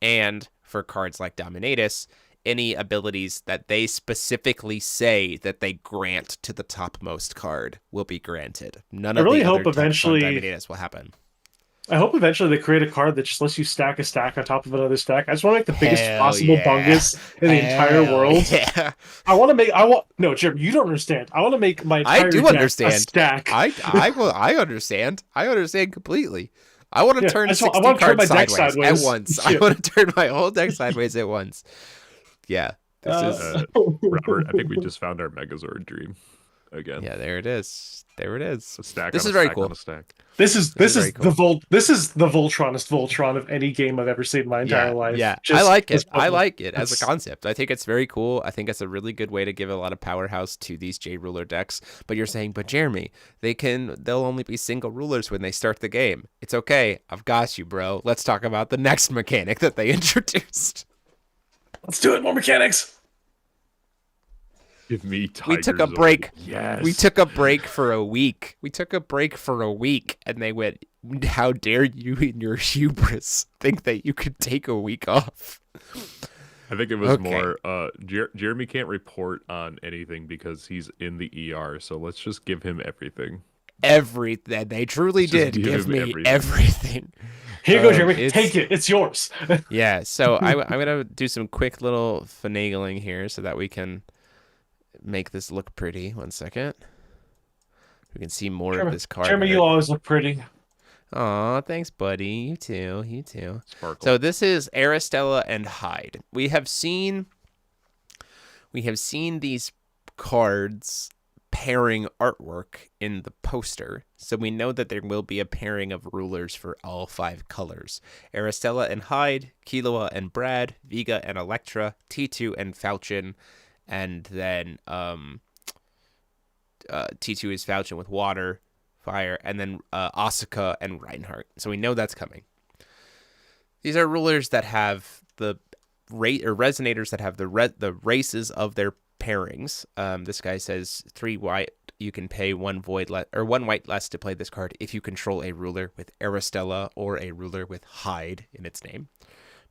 And for cards like Dominatus, any abilities that they specifically say that they grant to the topmost card will be granted. None of the other text on Dominatus will happen. I hope eventually they create a card that just lets you stack a stack on top of another stack. I just want to make the biggest possible bungus in the entire world. Yeah. No, Jim, you don't understand. I want to make my entire understand. A stack. I understand. I understand completely. I want to turn 60 cards sideways at once. Yeah. I want to turn my whole deck sideways at once. Yeah. This is Robert, I think we just found our Megazord dream again. Yeah, there it is. There it is. A stack. This is very cool. This is the Voltronest Voltron of any game I've ever seen in my entire life. Yeah, I like it. I like it as a concept. I think it's very cool. I think it's a really good way to give a lot of powerhouse to these J ruler decks. But you're saying, but Jeremy, they'll only be single rulers when they start the game. It's okay. I've got you, bro. Let's talk about the next mechanic that they introduced. Let's do it. More mechanics. Give me We took a break. Yes. We took a break for a week. And they went, how dare you in your hubris think that you could take a week off? I think it was more, Jeremy can't report on anything because he's in the ER, so let's just give him everything. Everything. They truly did give me everything. Here you go, Jeremy. Take it. It's yours. Yeah, so I'm going to do some quick little finagling here so that we can make this look pretty. 1 second. We can see more of this card. Jeremy, you always look pretty. Aw, thanks, buddy. You too. Sparkle. So this is Aristella and Hyde. We have seen these cards pairing artwork in the poster, so we know that there will be a pairing of rulers for all 5 colors. Aristella and Hyde, Killua and Brad, Vega and Electra, T2 and Falchion, and then T2 is Falchion with water, fire, and then Asuka and Reinhardt. So we know that's coming. These are rulers that have the rate or resonators that have the races of their pairings. This guy says 3 white. You can pay 1 void or 1 white less to play this card if you control a ruler with Aristella or a ruler with Hyde in its name.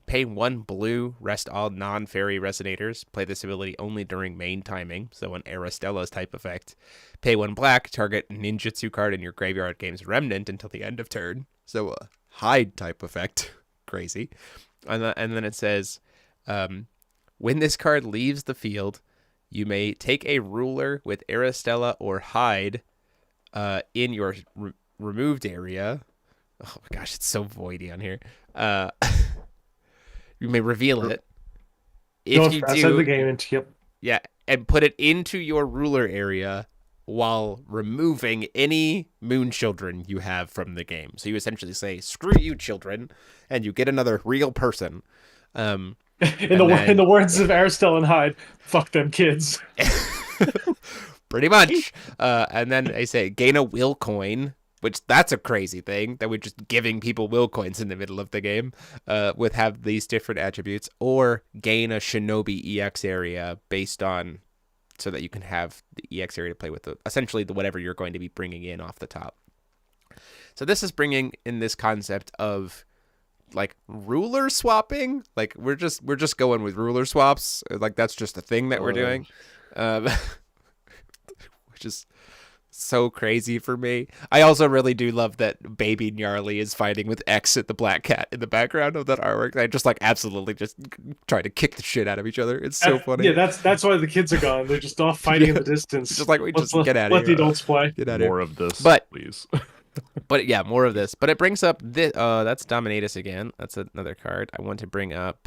Pay 1 blue, rest all non-fairy resonators. Play this ability only during main timing, so an Aristella's type effect. Pay 1 black, target ninjutsu card in your graveyard game's remnant until the end of turn. So a Hyde type effect. Crazy. And then it says, when this card leaves the field, you may take a ruler with Aristella or Hyde in your removed area. Oh my gosh, it's so voidy on here. You may reveal it. If you do, the game into yep. Yeah, and put it into your ruler area while removing any moon children you have from the game. So you essentially say, "Screw you, children," and you get another real person. In the words of Aristella and Hyde, "Fuck them kids." Pretty much. And then they say, gain a will coin. Which that's a crazy thing that we're just giving people will coins in the middle of the game with have these different attributes, or gain a Shinobi EX area based on so that you can have the EX area to play with essentially whatever you're going to be bringing in off the top. So this is bringing in this concept of like ruler swapping. Like we're just going with ruler swaps. Like that's just a thing that we're doing, which is so crazy for me. I also really do love that baby Gnarly is fighting with X at the black cat in the background of that artwork. I just like absolutely just try to kick the shit out of each other. It's so funny. Yeah, that's why the kids are gone. They're just off fighting in the distance. Just like just get out of here. Let the adults play. Get out more of this, please. But yeah, more of this. But it brings up this. That's Dominatus again. That's another card. I want to bring up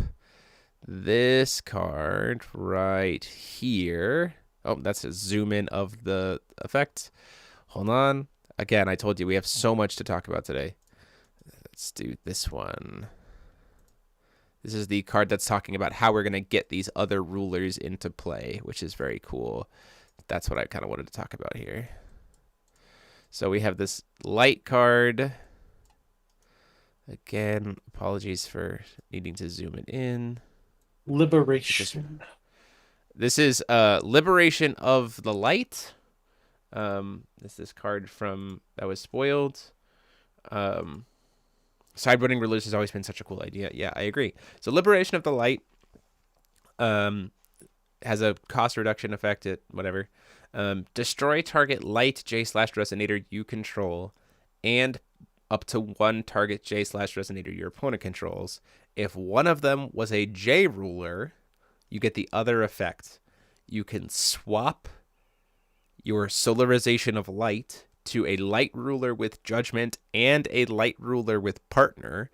this card right here. Oh, that's a zoom in of the effect. Hold on. Again, I told you we have so much to talk about today. Let's do this one. This is the card that's talking about how we're going to get these other rulers into play, which is very cool. That's what I kind of wanted to talk about here. So we have this light card. Again, apologies for needing to zoom it in. Liberation. This is Liberation of the Light. This is card from that was spoiled. Sideboarding rulers has always been such a cool idea. Yeah, I agree. So Liberation of the Light has a cost reduction effect at whatever. Destroy target light J/resonator you control and up to 1 target J/resonator your opponent controls. If one of them was a J ruler, you get the other effect. You can swap your Solarization of Light to a light ruler with Judgment and a light ruler with Partner.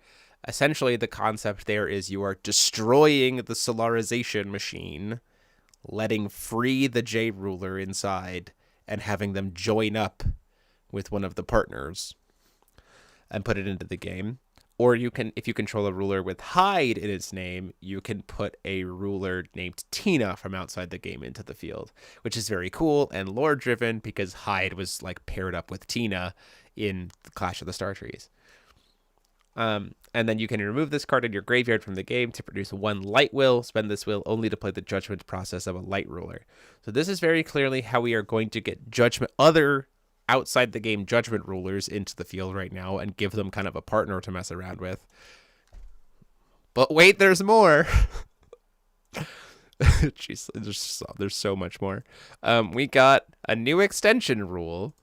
Essentially, the concept there is you are destroying the Solarization machine, letting free the J ruler inside, and having them join up with one of the partners and put it into the game. Or you can, if you control a ruler with Hyde in its name, you can put a ruler named Tina from outside the game into the field, which is very cool and lore driven because Hyde was like paired up with Tina in the Clash of the Star Trees. And then you can remove this card in your graveyard from the game to produce 1 light will. Spend this will only to play the judgment process of a light ruler. So this is very clearly how we are going to get other outside the game judgment rulers into the field right now and give them kind of a partner to mess around with. But wait, there's more. Jeez, there's so much more. We got a new extension rule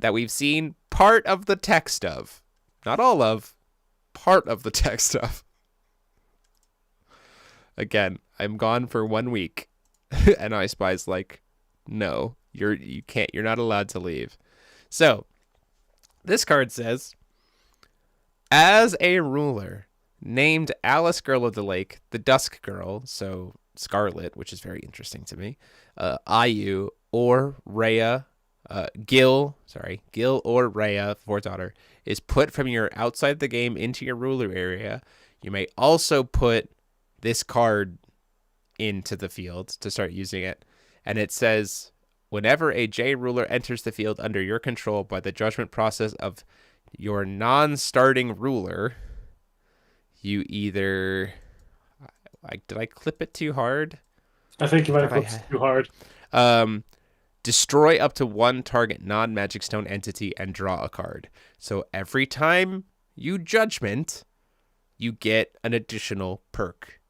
that we've seen part of the text of. Not all of, part of the text of. Again, I'm gone for 1 week. And iSpy's like, no, you're not allowed to leave. So, this card says, as a ruler named Alice Girl of the Lake, the Dusk Girl, so Scarlet, which is very interesting to me, Ayu or Rhea, Gil or Rhea, 4th daughter, is put from your outside the game into your ruler area. You may also put this card into the field to start using it. And it says, whenever a J ruler enters the field under your control by the judgment process of your non-starting ruler, you either did I clip it too hard? I think you I might have thought I clipped had. it too hard. Destroy up to one target non-magic stone entity and draw a card. So every time you judgment, you get an additional perk.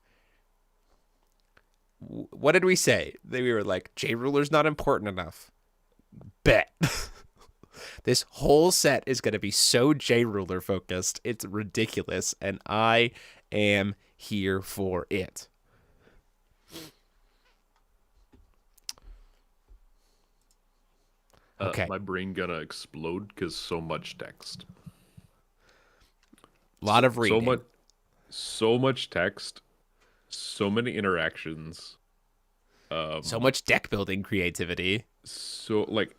What did we say? We were like, J Ruler's not important enough. Bet. This whole set is going to be so J Ruler focused. It's ridiculous. And I am here for it. Okay. My brain gonna explode because so much text. A lot of reading. So much text. So many interactions. So much deck building creativity. So like,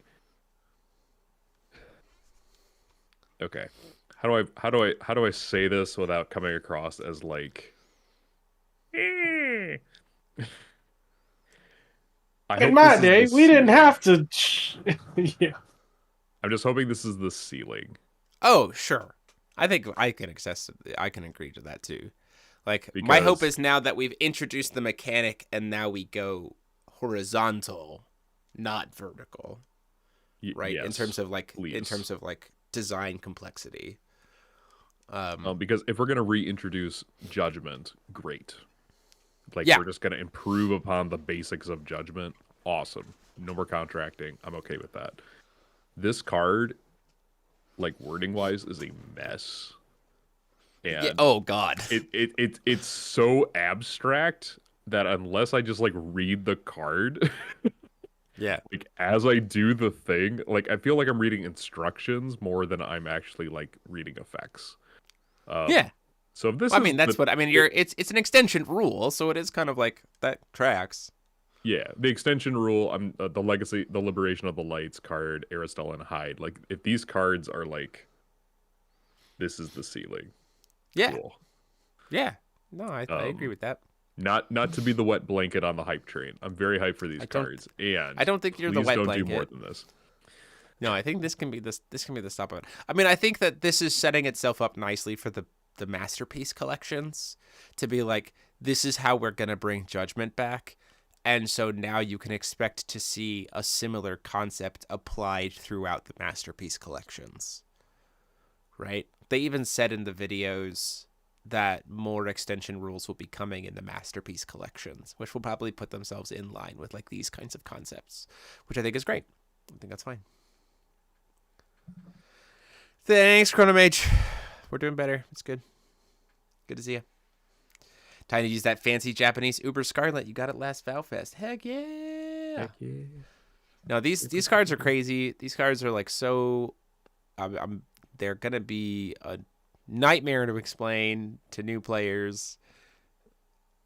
okay, how do I say this without coming across as like? In my day, we didn't have to. Yeah. I'm just hoping this is the ceiling. Oh, sure. I think I can agree to that too. Like, my hope is now that we've introduced the mechanic and now we go horizontal, not vertical. Right? Yes, in terms of like please. Design complexity. Because if we're gonna reintroduce judgment, great. Like, yeah. we're just gonna improve upon the basics of judgment. Awesome. No more contracting. I'm okay with that. This card, like, wording wise, is a mess. And yeah. Oh God. It's so abstract that unless I just like read the card, yeah, like as I do the thing, like I feel like I'm reading instructions more than I'm actually like reading effects. Yeah. So if this, well, I mean, that's what I mean. It's an extension rule, so it is kind of like that tracks. Yeah, the extension rule. I'm the legacy, the liberation of the lights card, Aristella and Hyde. Like if these cards are like, this is the ceiling. Yeah. Cool. Yeah. No, I agree with that. Not to be the wet blanket on the hype train. I'm very hyped for these cards, and I don't think you're the wet don't blanket. do more than this. No, I think this can be the stop of it. I mean, I think that this is setting itself up nicely for the masterpiece collections to be like, this is how we're gonna bring judgment back, and so now you can expect to see a similar concept applied throughout the masterpiece collections. Right? They even said in the videos that more extension rules will be coming in the masterpiece collections, which will probably put themselves in line with like these kinds of concepts, which I think is great. I think that's fine. Thanks, Chronomage. We're doing better. It's good. Good to see you. Time to use that fancy Japanese Uber Scarlet. You got it last VowFest. Heck yeah. Heck yeah. No, these cards are crazy. These cards are like so. They're gonna be a nightmare to explain to new players,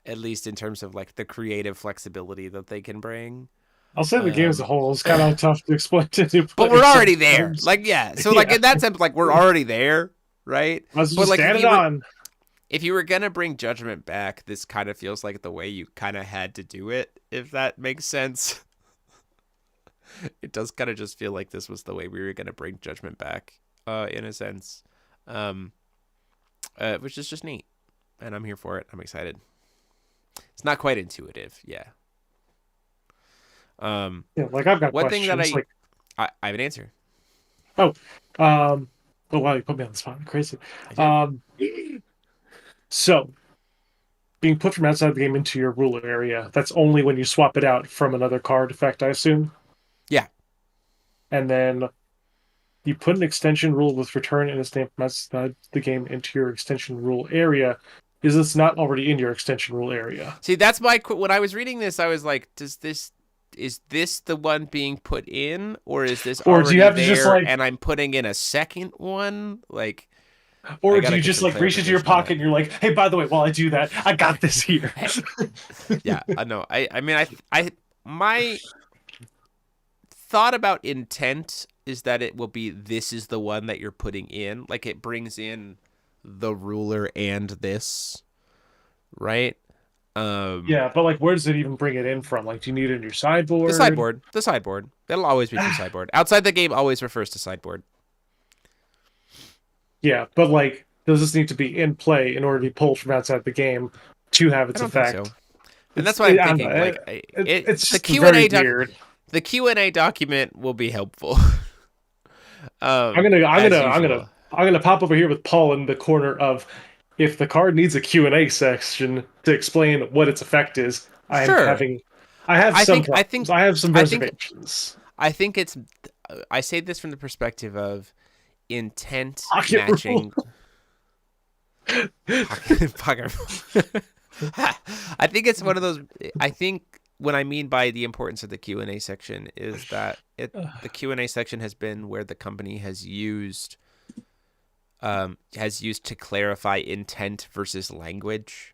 at least in terms of like the creative flexibility that they can bring. I'll say the game as a whole is kind of tough to explain to new players. But we're already there. Like, yeah. So like in that sense, like we're already there, right? Let's just like if you were gonna bring judgment back, this kind of feels like the way you kind of had to do it, if that makes sense. It does kind of just feel like this was the way we were gonna bring judgment back, in a sense. Which is just neat, and I'm here for it. I'm excited. It's not quite intuitive, yeah. Like I've got one questions. thing that I have an answer. Oh wow, you put me on the spot. Crazy. So being put from outside the game into your ruler area, that's only when you swap it out from another card effect, I assume. Yeah. And then you put an extension rule with return and its name from outside the game into your extension rule area. Is this not already in your extension rule area? See, that's my when I was reading this, I was like, is this the one being put in, or is this already do you have there to just, like, and I'm putting in a second one? Like, or do you just like reach into your pocket and you're like, hey, by the way, while I do that, I got this here. Yeah, I know. I mean, my thought about intent is that it will be this is the one that you're putting in. Like it brings in the ruler and this, right? Yeah, but like, where does it even bring it in from? Like, do you need it in your sideboard? The sideboard. That'll always be your sideboard. Outside the game always refers to sideboard. Yeah, but like, does this need to be in play in order to be pulled from outside the game to have I its don't think so. effect? And that's why I'm I don't know, thinking like it's the just Q and very A weird. the Q&A document will be helpful. I'm gonna I'm As gonna I'm gonna usual. I'm gonna pop over here with Paul in the corner of, if the card needs a Q&A section to explain what its effect is, Sure. I have I some think I problems. think I have some I think reservations. I think it's I say this from the perspective of intent Pocket rule. matching pocket. I think it's one of those. I think what I mean by the importance of the Q&A section is that the Q&A section has been where the company has used to clarify intent versus language.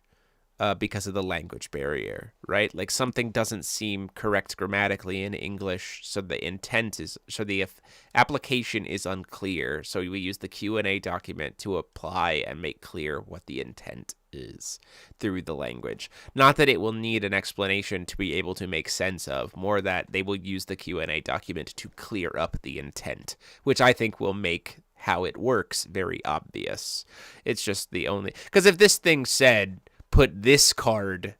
Because of the language barrier, right? Like something doesn't seem correct grammatically in English, so the application is unclear. So we use the Q&A document to apply and make clear what the intent is through the language. Not that it will need an explanation to be able to make sense of, more that they will use the Q&A document to clear up the intent, which I think will make how it works very obvious. It's just the only, because if this thing said put this card,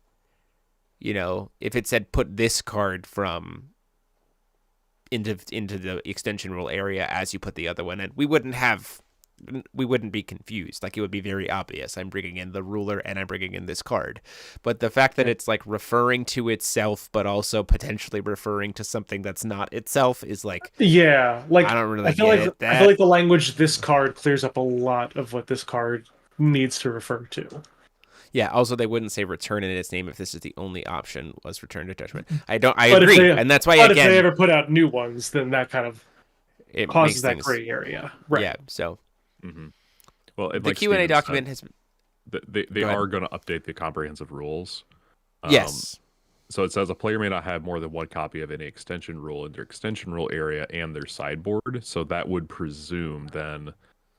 if it said put this card from into the extension rule area as you put the other one in, we wouldn't be confused. Like, it would be very obvious. I'm bringing in the ruler and I'm bringing in this card. But the fact that it's like referring to itself, but also potentially referring to something that's not itself is like, Yeah, like I don't really feel get like it. I feel like the language this card clears up a lot of what this card needs to refer to. Yeah. Also, they wouldn't say return in its name if this is the only option was return to judgment. I But agree, and that's why if they again ever put out new ones, then that kind of it causes makes that things. gray area, right? Yeah. So Well, and the like Q&A Steven document said, they Go ahead. are going to update the comprehensive rules. Yes. So it says a player may not have more than one copy of any extension rule in their extension rule area and their sideboard. So that would presume then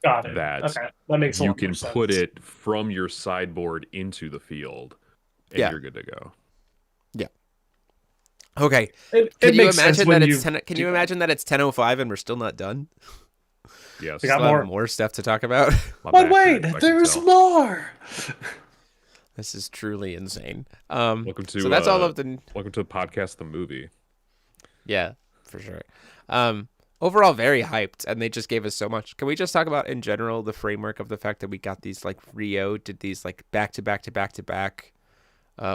Got it. that Okay, that makes a you lot more can sense. put it from your sideboard into the field, and Yeah. you're good to go. Yeah. Okay. It Can you makes sense imagine when that it's you 10? Can you imagine that it's 10:05 and we're still not done? Yes. We got Still have more. more stuff to talk about. My But back wait, hurts, I can there's tell. more. This is truly insane. Welcome to So that's all of the. welcome to the podcast, the movie. Yeah, for sure. Overall, very hyped, and they just gave us so much. Can we just talk about in general the framework of the fact that we got these, like, Rio did these like back to back to back to back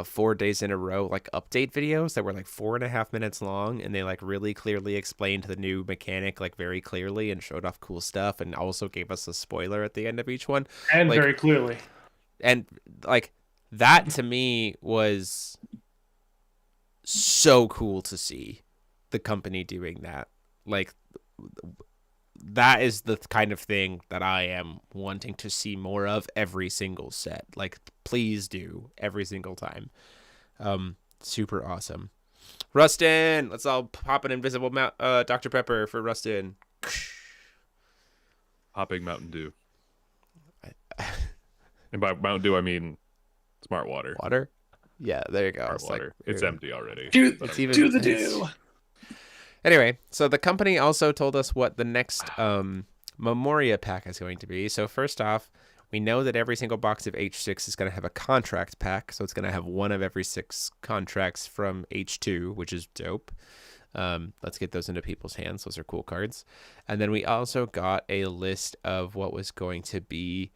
4 days in a row, like, update videos that were like 4.5 minutes long, and they like really clearly explained the new mechanic like very clearly and showed off cool stuff, and also gave us a spoiler at the end of each one, And like, very clearly. and like that to me was so cool to see the company doing that. Like, that is the kind of thing that I am wanting to see more of every single set. Like, please do every single time. Super awesome. Rustin, let's all pop an invisible Dr. Pepper for Rustin. Popping Mountain Dew. And by Mountain Dew, I mean smart water. Water? Yeah, there you go. Smart water. Like, it's empty already. Do But the do. Anyway, so the company also told us what the next Memoria pack is going to be. So first off, we know that every single box of H6 is going to have a contract pack. So it's going to have one of every 6 contracts from H2, which is dope. Let's get those into people's hands. Those are cool cards. And then we also got a list of what was going to be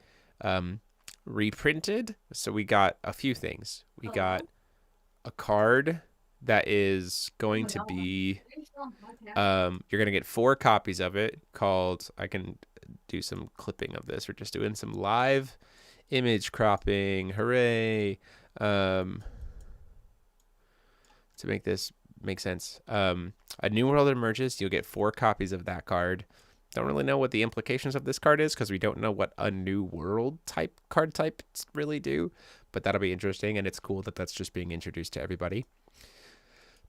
reprinted. So we got a few things. We got a card that is going to be you're going to get 4 copies of it, called, I can do some clipping of this. We're just doing some live image cropping. Hooray. To make this make sense. A new world emerges. You'll get 4 copies of that card. Don't really know what the implications of this card is, because we don't know what a new world type card types really do, but that'll be interesting, and it's cool that that's just being introduced to everybody.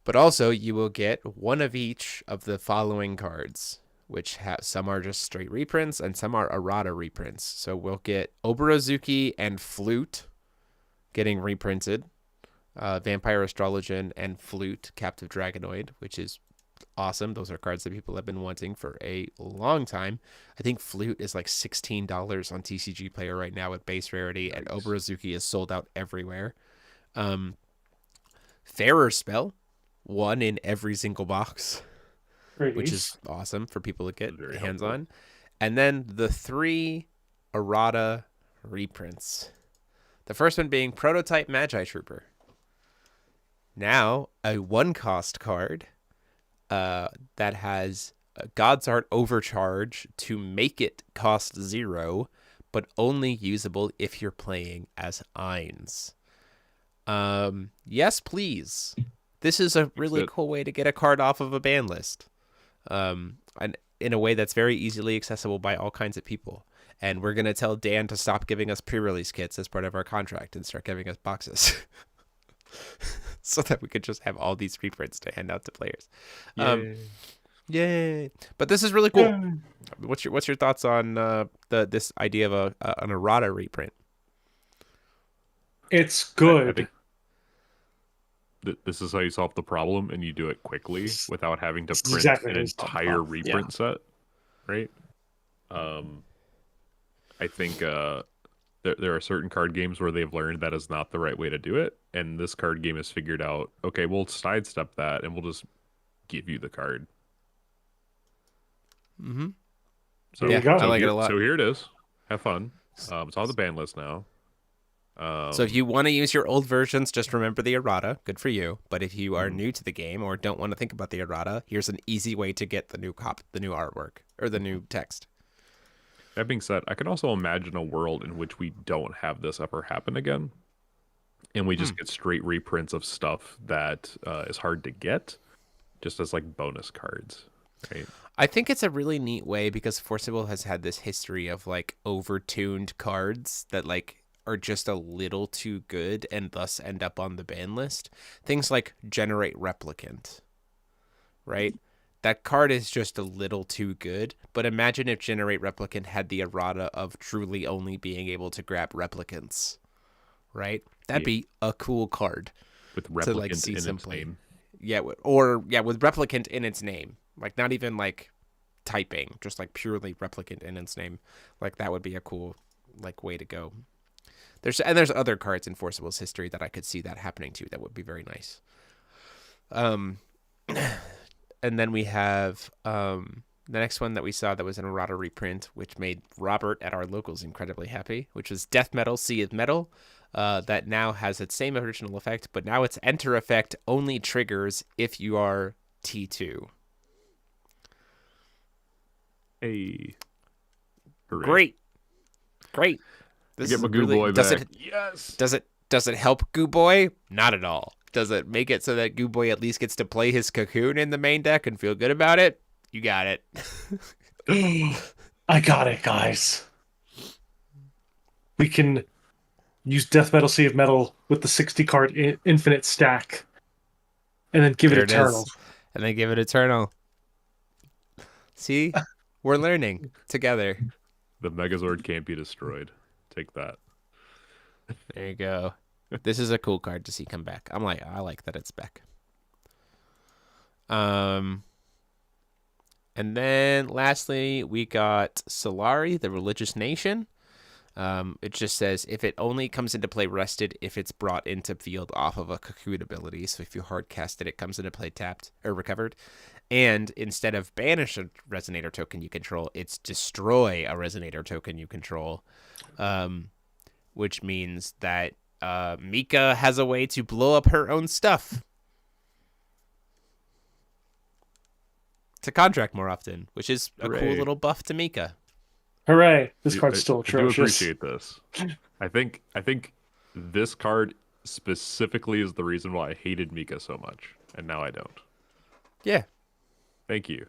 But also, you will get one of each of the following cards, which some are just straight reprints and some are errata reprints. So we'll get Oberazuki and Flute getting reprinted, Vampire Astrologian and Flute Captive Dragonoid, which is awesome. Those are cards that people have been wanting for a long time. I think Flute is like $16 on TCG Player right now with base rarity, and Oberazuki is sold out everywhere. Fairer Spell, one in every single box, which is awesome for people to get hands on. And then the 3 Errata reprints. The first one being Prototype Magi Trooper. Now, a 1-cost card that has God's Art Overcharge to make it cost 0, but only usable if you're playing as Ainz. Yes, please. This is a really cool way to get a card off of a ban list. And in a way that's very easily accessible by all kinds of people. And we're going to tell Dan to stop giving us pre-release kits as part of our contract and start giving us boxes. So that we could just have all these reprints to hand out to players. Yay. But this is really cool. Yay. What's your thoughts on this idea of an Errata reprint? It's good. I think this is how you solve the problem, and you do it quickly without having to print an entire reprint set, right? I think there are certain card games where they've learned that is not the right way to do it, and this card game has figured out, okay, we'll sidestep that, and we'll just give you the card. Mm-hmm. So, there you go. I like it a lot. So here it is. Have fun. It's on the ban list now. So if you want to use your old versions, just remember the errata. Good for you. But if you are new to the game or don't want to think about the errata, here's an easy way to get the new artwork or the new text. That being said, I can also imagine a world in which we don't have this ever happen again, and we just get straight reprints of stuff that is hard to get, just as like bonus cards. Right? I think it's a really neat way because Forcible has had this history of like overtuned cards that like are just a little too good and thus end up on the ban list. Things like Generate Replicant, right? That card is just a little too good, but imagine if Generate Replicant had the errata of truly only being able to grab replicants, right? That'd be a cool card. With Replicant to, like, see in simply. Its name. Yeah, with Replicant in its name. Like, not even, like, typing, just, like, purely Replicant in its name. Like, that would be a cool, like, way to go. There's other cards in Forcible's history that I could see that happening to. That would be very nice. And then we have the next one that we saw that was an errata reprint, which made Robert at our locals incredibly happy, which was Death Metal, Sea of Metal. That now has its same original effect, but now its enter effect only triggers if you are T2. Hey. Hooray. Great. This get my Goo Boy back. Yes. Does it help Goo Boy? Not at all. Does it make it so that Goo Boy at least gets to play his Cocoon in the main deck and feel good about it? You got it. I got it, guys. We can use Death Metal, Sea of Metal with the 60-card infinite stack, and then give it Eternal. And then give it Eternal. See? We're learning together. The Megazord can't be destroyed. Take that. There you go. This is a cool card to see come back. I like that it's back. And then lastly, we got Solari, the Religious Nation. It just says if it only comes into play rested if it's brought into field off of a Cocoon ability. So if you hard cast it, it comes into play tapped or recovered. And instead of banish a Resonator token you control, it's destroy a Resonator token you control. Which means that Mika has a way to blow up her own stuff. To contract more often, which is a cool little buff to Mika. Hooray! This card's still atrocious. I do appreciate this. I think this card specifically is the reason why I hated Mika so much, and now I don't. Yeah. Thank you.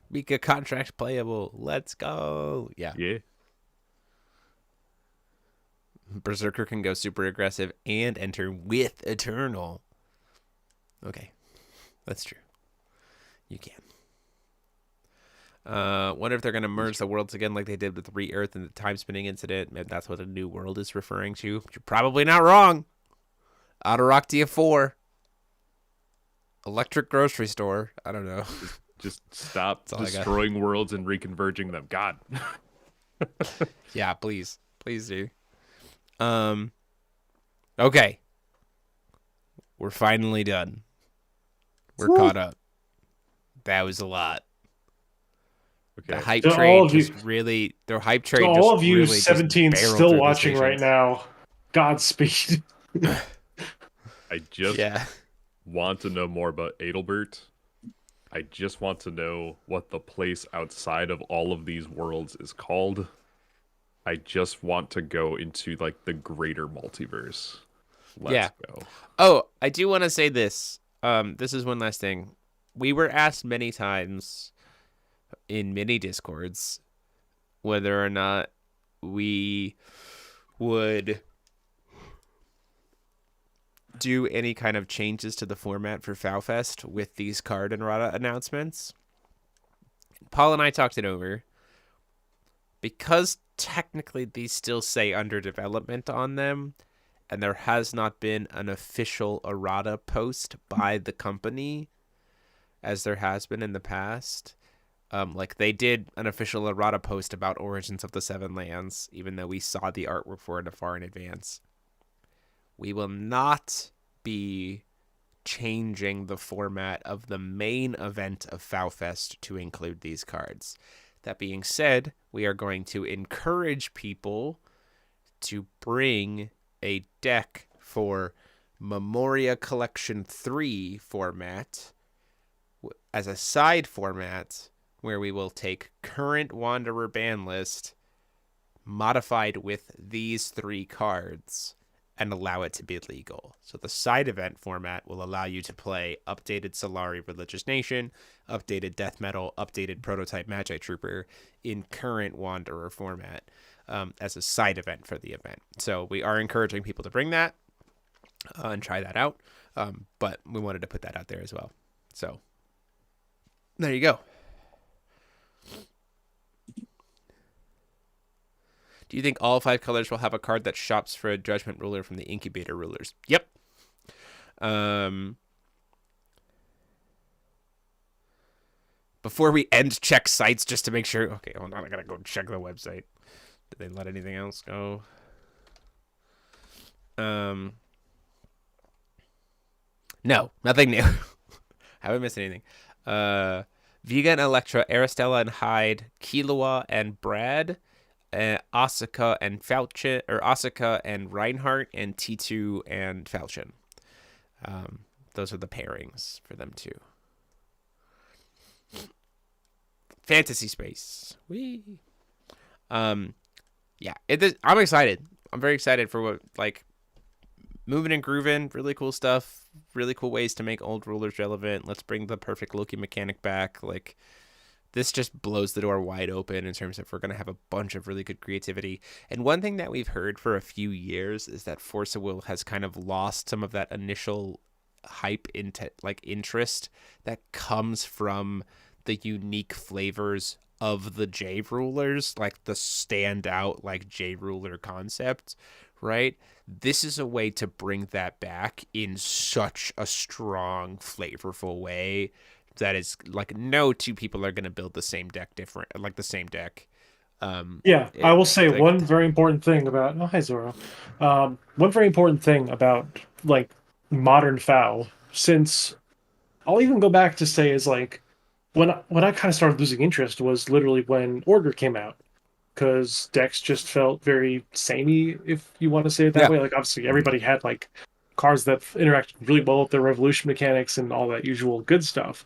Mika contract playable. Let's go. Yeah. Yeah. Berserker can go super aggressive and enter with Eternal. Okay. That's true. You can. Wonder if they're going to merge the worlds again like they did with Re-Earth and the time spinning incident. Maybe that's what a new world is referring to. You're probably not wrong. Autorock TF4. Electric grocery store. I don't know. Just stop That's all I got. destroying worlds and reconverging them. God. Yeah, please. Please do. Okay. We're finally done. We're caught up. That was a lot. Okay. The hype To all train of you, just really, their hype to train all just of you really just 17 barreled still through the watching right stations. now, Godspeed. I just Yeah. want to know more about Adelbert. I just want to know what the place outside of all of these worlds is called. I just want to go into like the greater multiverse. Let's Yeah. go. Oh, I do want to say this. This is one last thing. We were asked many times in many discords whether or not we would do any kind of changes to the format for FoWFest with these card and Errata announcements. Paul and I talked it over. Because technically these still say under development on them, and there has not been an official Errata post by the company, as there has been in the past. Like they did an official Errata post about Origins of the Seven Lands, even though we saw the artwork for it far in advance. We will not be changing the format of the main event of FoWFest to include these cards. That being said, we are going to encourage people to bring a deck for Memoria Collection 3 format as a side format where we will take current Wanderer ban list modified with these 3 cards and allow it to be legal. So the side event format will allow you to play updated Solari Religious Nation, updated Death Metal, updated Prototype Magi Trooper in current Wanderer format as a side event for the event. So we are encouraging people to bring that and try that out. But we wanted to put that out there as well. So there you go. Do you think all 5 colors will have a card that shops for a Judgment Ruler from the Incubator Rulers? Yep. Before we end, check sites just to make sure. Okay, hold on. I gotta go check the website. Did they let anything else go? No, nothing new. Haven't missed anything. Vegan, Electra, Aristella and Hyde, Killua and Brad. Asuka and Falchion, or Asuka and Reinhardt, and T2 and Falchion. Those are the pairings for them too. Fantasy Space. Wee. Yeah, I'm excited. I'm very excited for what, like, moving and grooving, really cool stuff, really cool ways to make old rulers relevant. Let's bring the perfect Loki mechanic back. Like, this just blows the door wide open in terms of we're going to have a bunch of really good creativity. And one thing that we've heard for a few years is that Force of Will has kind of lost some of that initial hype interest that comes from the unique flavors of the J rulers, like the standout like J ruler concept, right? This is a way to bring that back in such a strong, flavorful way that is like no 2 people are going to build the same deck like the same deck. I will say one very important thing about hi Zoro. One very important thing about like modern FoW, since I'll even go back to say is like when I kind of started losing interest was literally when Order came out, because decks just felt very samey, if you want to say it that way. Like obviously everybody had like cards that interacted really well with their revolution mechanics and all that usual good stuff.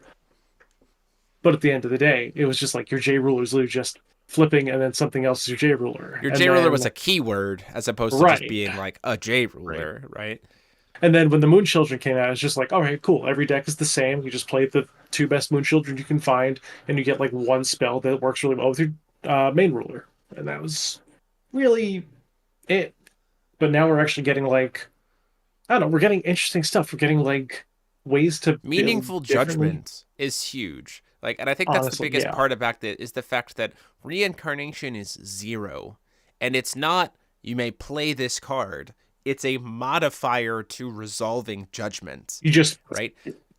But at the end of the day, it was just like your J ruler is literally just flipping and then something else is your J ruler. Your And J ruler then, was a keyword as opposed to just being like a J ruler, right? And then when the Moon Children came out, it's just like, all right, cool. Every deck is the same. You just play the 2 best Moon Children you can find, and you get like one spell that works really well with your main ruler. And that was really it. But now we're actually getting like, I don't know, we're getting interesting stuff. We're getting like ways to Meaningful build differently. judgment is huge. Like, and I think that's Honestly, the biggest yeah. part about it is the fact that Reincarnation is 0. And it's not, you may play this card. It's a modifier to resolving judgment. You just right?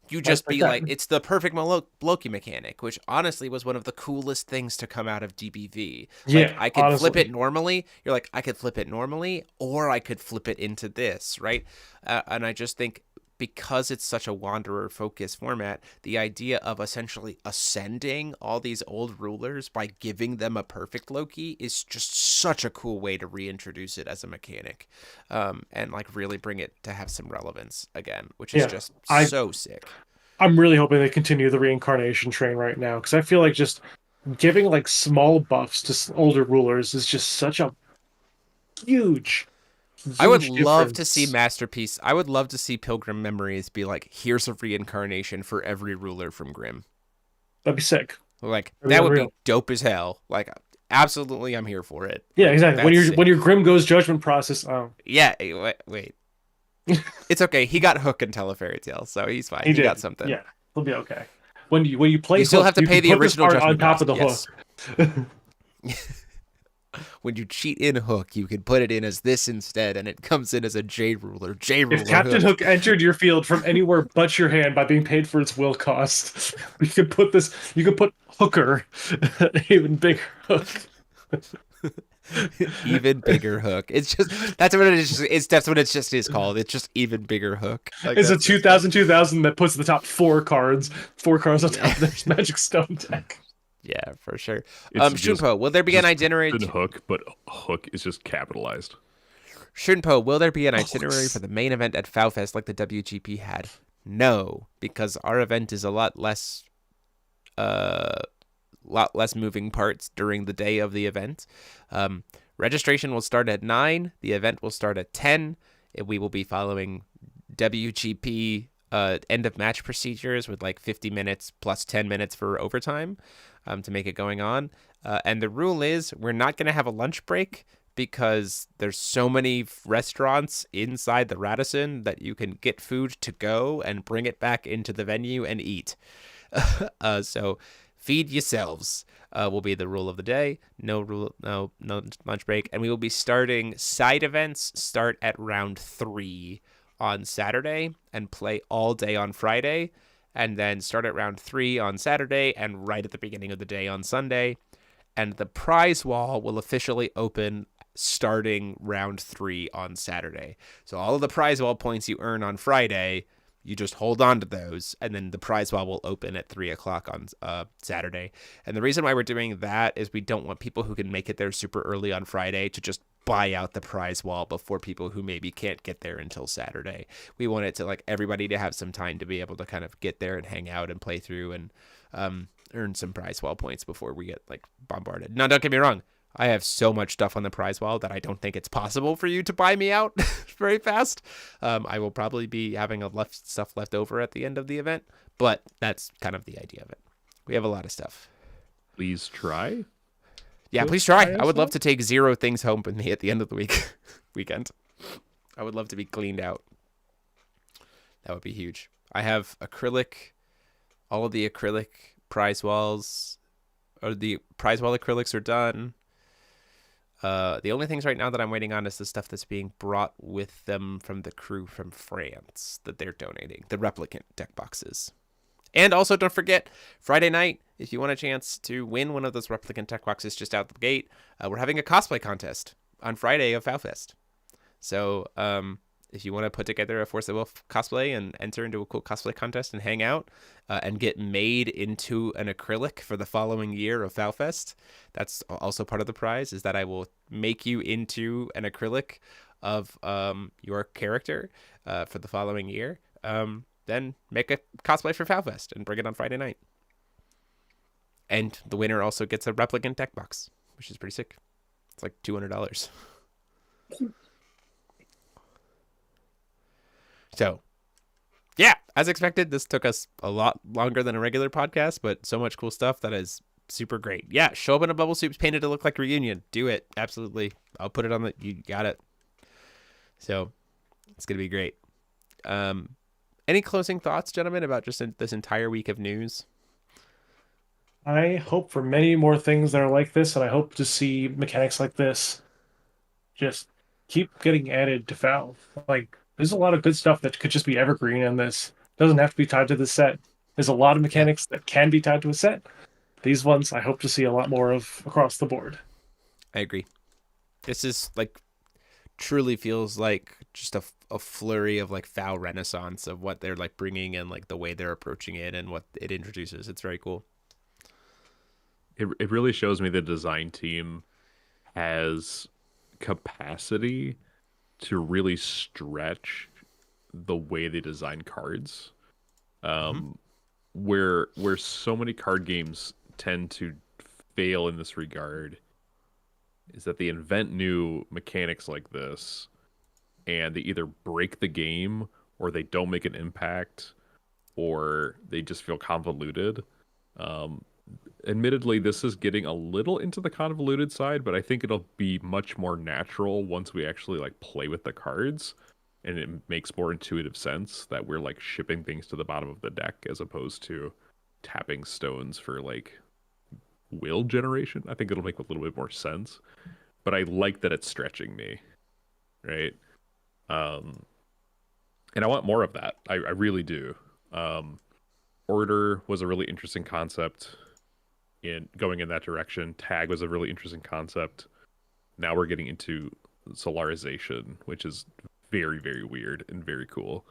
You Like, just like be that. like, it's the perfect Loki mechanic, which honestly was one of the coolest things to come out of DBV. Like, Yeah, I could flip it honestly. normally. You're like, I could flip it normally, or I could flip it into this, right? And I just think because it's such a wanderer focused format, the idea of essentially ascending all these old rulers by giving them a perfect Loki is just such a cool way to reintroduce it as a mechanic, and like really bring it to have some relevance again, which is Yeah. just I so sick. I'm really hoping they continue the reincarnation train right now because I feel like just giving like small buffs to older rulers is just such a huge, I would huge love to see difference. Masterpiece. I would love to see Pilgrim Memories be like, here's a reincarnation for every ruler from Grimm. That'd be sick. Like, That'd be that would be unreal. dope as hell. Like, absolutely, I'm here for it. Yeah, Like, exactly. that's When your sick. Grim goes judgment process, oh, Yeah, wait. It's okay. He got Hook and Tell a Fairy Tale, so he's fine. he He got did. something. Yeah, he'll be okay. When you play You still Hook, have to you pay can the put this original card on judgment top of cost. the Yes. Hook. When you cheat in Hook, you can put it in as this instead, and it comes in as a J ruler. J If ruler Captain Hook. Hook entered your field from anywhere but your hand by being paid for its will cost, you could put this. You could put Hooker, even bigger Hook. Even bigger Hook. It's just that's what it is. It's that's what it's just is called. It's just even bigger Hook. Like It's a that's just it. 2000 that puts the top four cards on top Yeah, of their Magic Stone deck. yeah, for sure. It's Shunpo, will there be an just itinerary? Captain Hook, but Hook is just capitalized. Shunpo, will there be an itinerary for Hooks. the main event at FoWfest like the WGP had? No, because our event is a uh lot less moving parts during the day of the event. Um, Registration will start at 9. The event will start at 10. We will be following WGP end of match procedures with like 50 minutes plus 10 minutes for overtime, to make it going on. And the rule is we're not going to have a lunch break because there's so many restaurants inside the Radisson that you can get food to go and bring it back into the venue and eat. So feed yourselves, will be the rule of the day. No lunch break, and we will be starting side events. Start at round 3 on Saturday and play all day on Friday, and then start at round 3 on Saturday and right at the beginning of the day on Sunday. And the prize wall will officially open starting round 3 on Saturday. So all of the prize wall points you earn on Friday, you just hold on to those, and then the prize wall will open at 3 o'clock on Saturday. And the reason why we're doing that is we don't want people who can make it there super early on Friday to just buy out the prize wall before people who maybe can't get there until Saturday. We want it to like everybody to have some time to be able to kind of get there and hang out and play through and earn some prize wall points before we get like bombarded. Now, don't get me wrong. I have so much stuff on the prize wall that I don't think it's possible for you to buy me out very fast. I will probably be having stuff left over at the end of the event, but that's kind of the idea of it. We have a lot of stuff. Please try. Yeah, please try. I would love to take 0 things home with me at the end of the weekend. I would love to be cleaned out. That would be huge. I have acrylic, all of the acrylic prize walls, or the prize wall acrylics are done. The only things right now that I'm waiting on is the stuff that's being brought with them from the crew from France that they're donating, the Replicant deck boxes. And also, don't forget, Friday night, if you want a chance to win one of those Replicant deck boxes just out the gate, we're having a cosplay contest on Friday of FoWfest. So, if you want to put together a Force of Will cosplay and enter into a cool cosplay contest and hang out, and get made into an acrylic for the following year of FoWfest, that's also part of the prize, is that I will make you into an acrylic of your character for the following year. Then make a cosplay for FoWfest and bring it on Friday night. And the winner also gets a Replicant deck box, which is pretty sick. It's like $200. So, yeah, as expected, this took us a lot longer than a regular podcast, but so much cool stuff that is super great. Yeah, show up in a bubble suit painted to look like Reunion. Do it. Absolutely. I'll put it on you got it. So, it's going to be great. Any closing thoughts, gentlemen, about just this entire week of news? I hope for many more things that are like this, and I hope to see mechanics like this just keep getting added to FoW. Like, there's a lot of good stuff that could just be evergreen in this. Doesn't have to be tied to the set. There's a lot of mechanics that can be tied to a set. These ones I hope to see a lot more of across the board. I agree. This is like truly feels like just a flurry of like FoW renaissance of what they're like bringing and like the way they're approaching it and what it introduces. It's very cool. It really shows me the design team has capacity to really stretch the way they design cards. Where so many card games tend to fail in this regard is that they invent new mechanics like this and they either break the game or they don't make an impact or they just feel convoluted. Admittedly, this is getting a little into the convoluted side, but I think it'll be much more natural once we actually like play with the cards and it makes more intuitive sense that we're like shipping things to the bottom of the deck as opposed to tapping stones for like will generation. I think it'll make a little bit more sense, but I like that it's stretching me, right? And I want more of that. I really do. Order was a really interesting concept in going in that direction. Tag was a really interesting concept. Now we're getting into Solarization, which is very, very weird and very cool.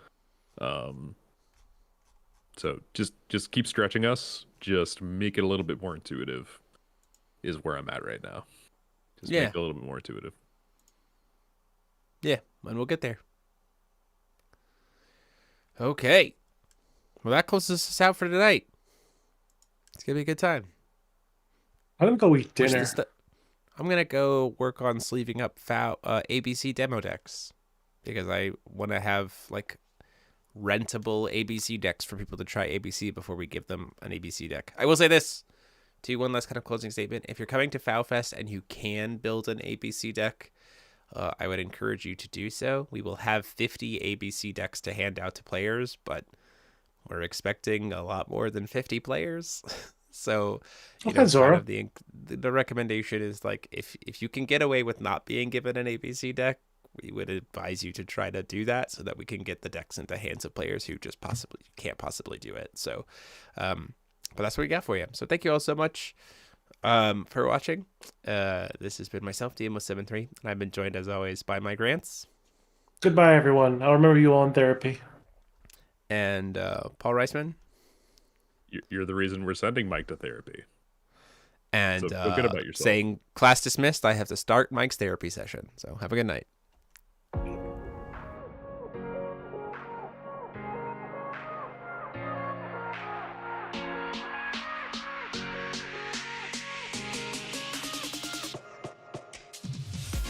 So just keep stretching us. Just make it a little bit more intuitive is where I'm at right now. Just make it a little bit more intuitive. Yeah, and we'll get there. Okay. Well, that closes us out for tonight. It's going to be a good time. I'm going to go eat dinner. I'm going to go work on sleeving up ABC demo decks because I want to have like rentable ABC decks for people to try ABC before we give them an ABC deck. I will say this to one last kind of closing statement. If you're coming to FoW Fest and you can build an ABC deck, I would encourage you to do so. We will have 50 ABC decks to hand out to players, but we're expecting a lot more than 50 players. So, kind of the recommendation is like if you can get away with not being given an ABC deck, we would advise you to try to do that so that we can get the decks into hands of players who just can't possibly do it. So, but that's what we got for you. So thank you all so much for watching. This has been myself, DM73, and I've been joined as always by my Grants. Goodbye, everyone. I'll remember you all in therapy. And Paul Reisman. You're the reason we're sending Mike to therapy. And so feel good about yourself. Saying class dismissed, I have to start Mike's therapy session. So have a good night.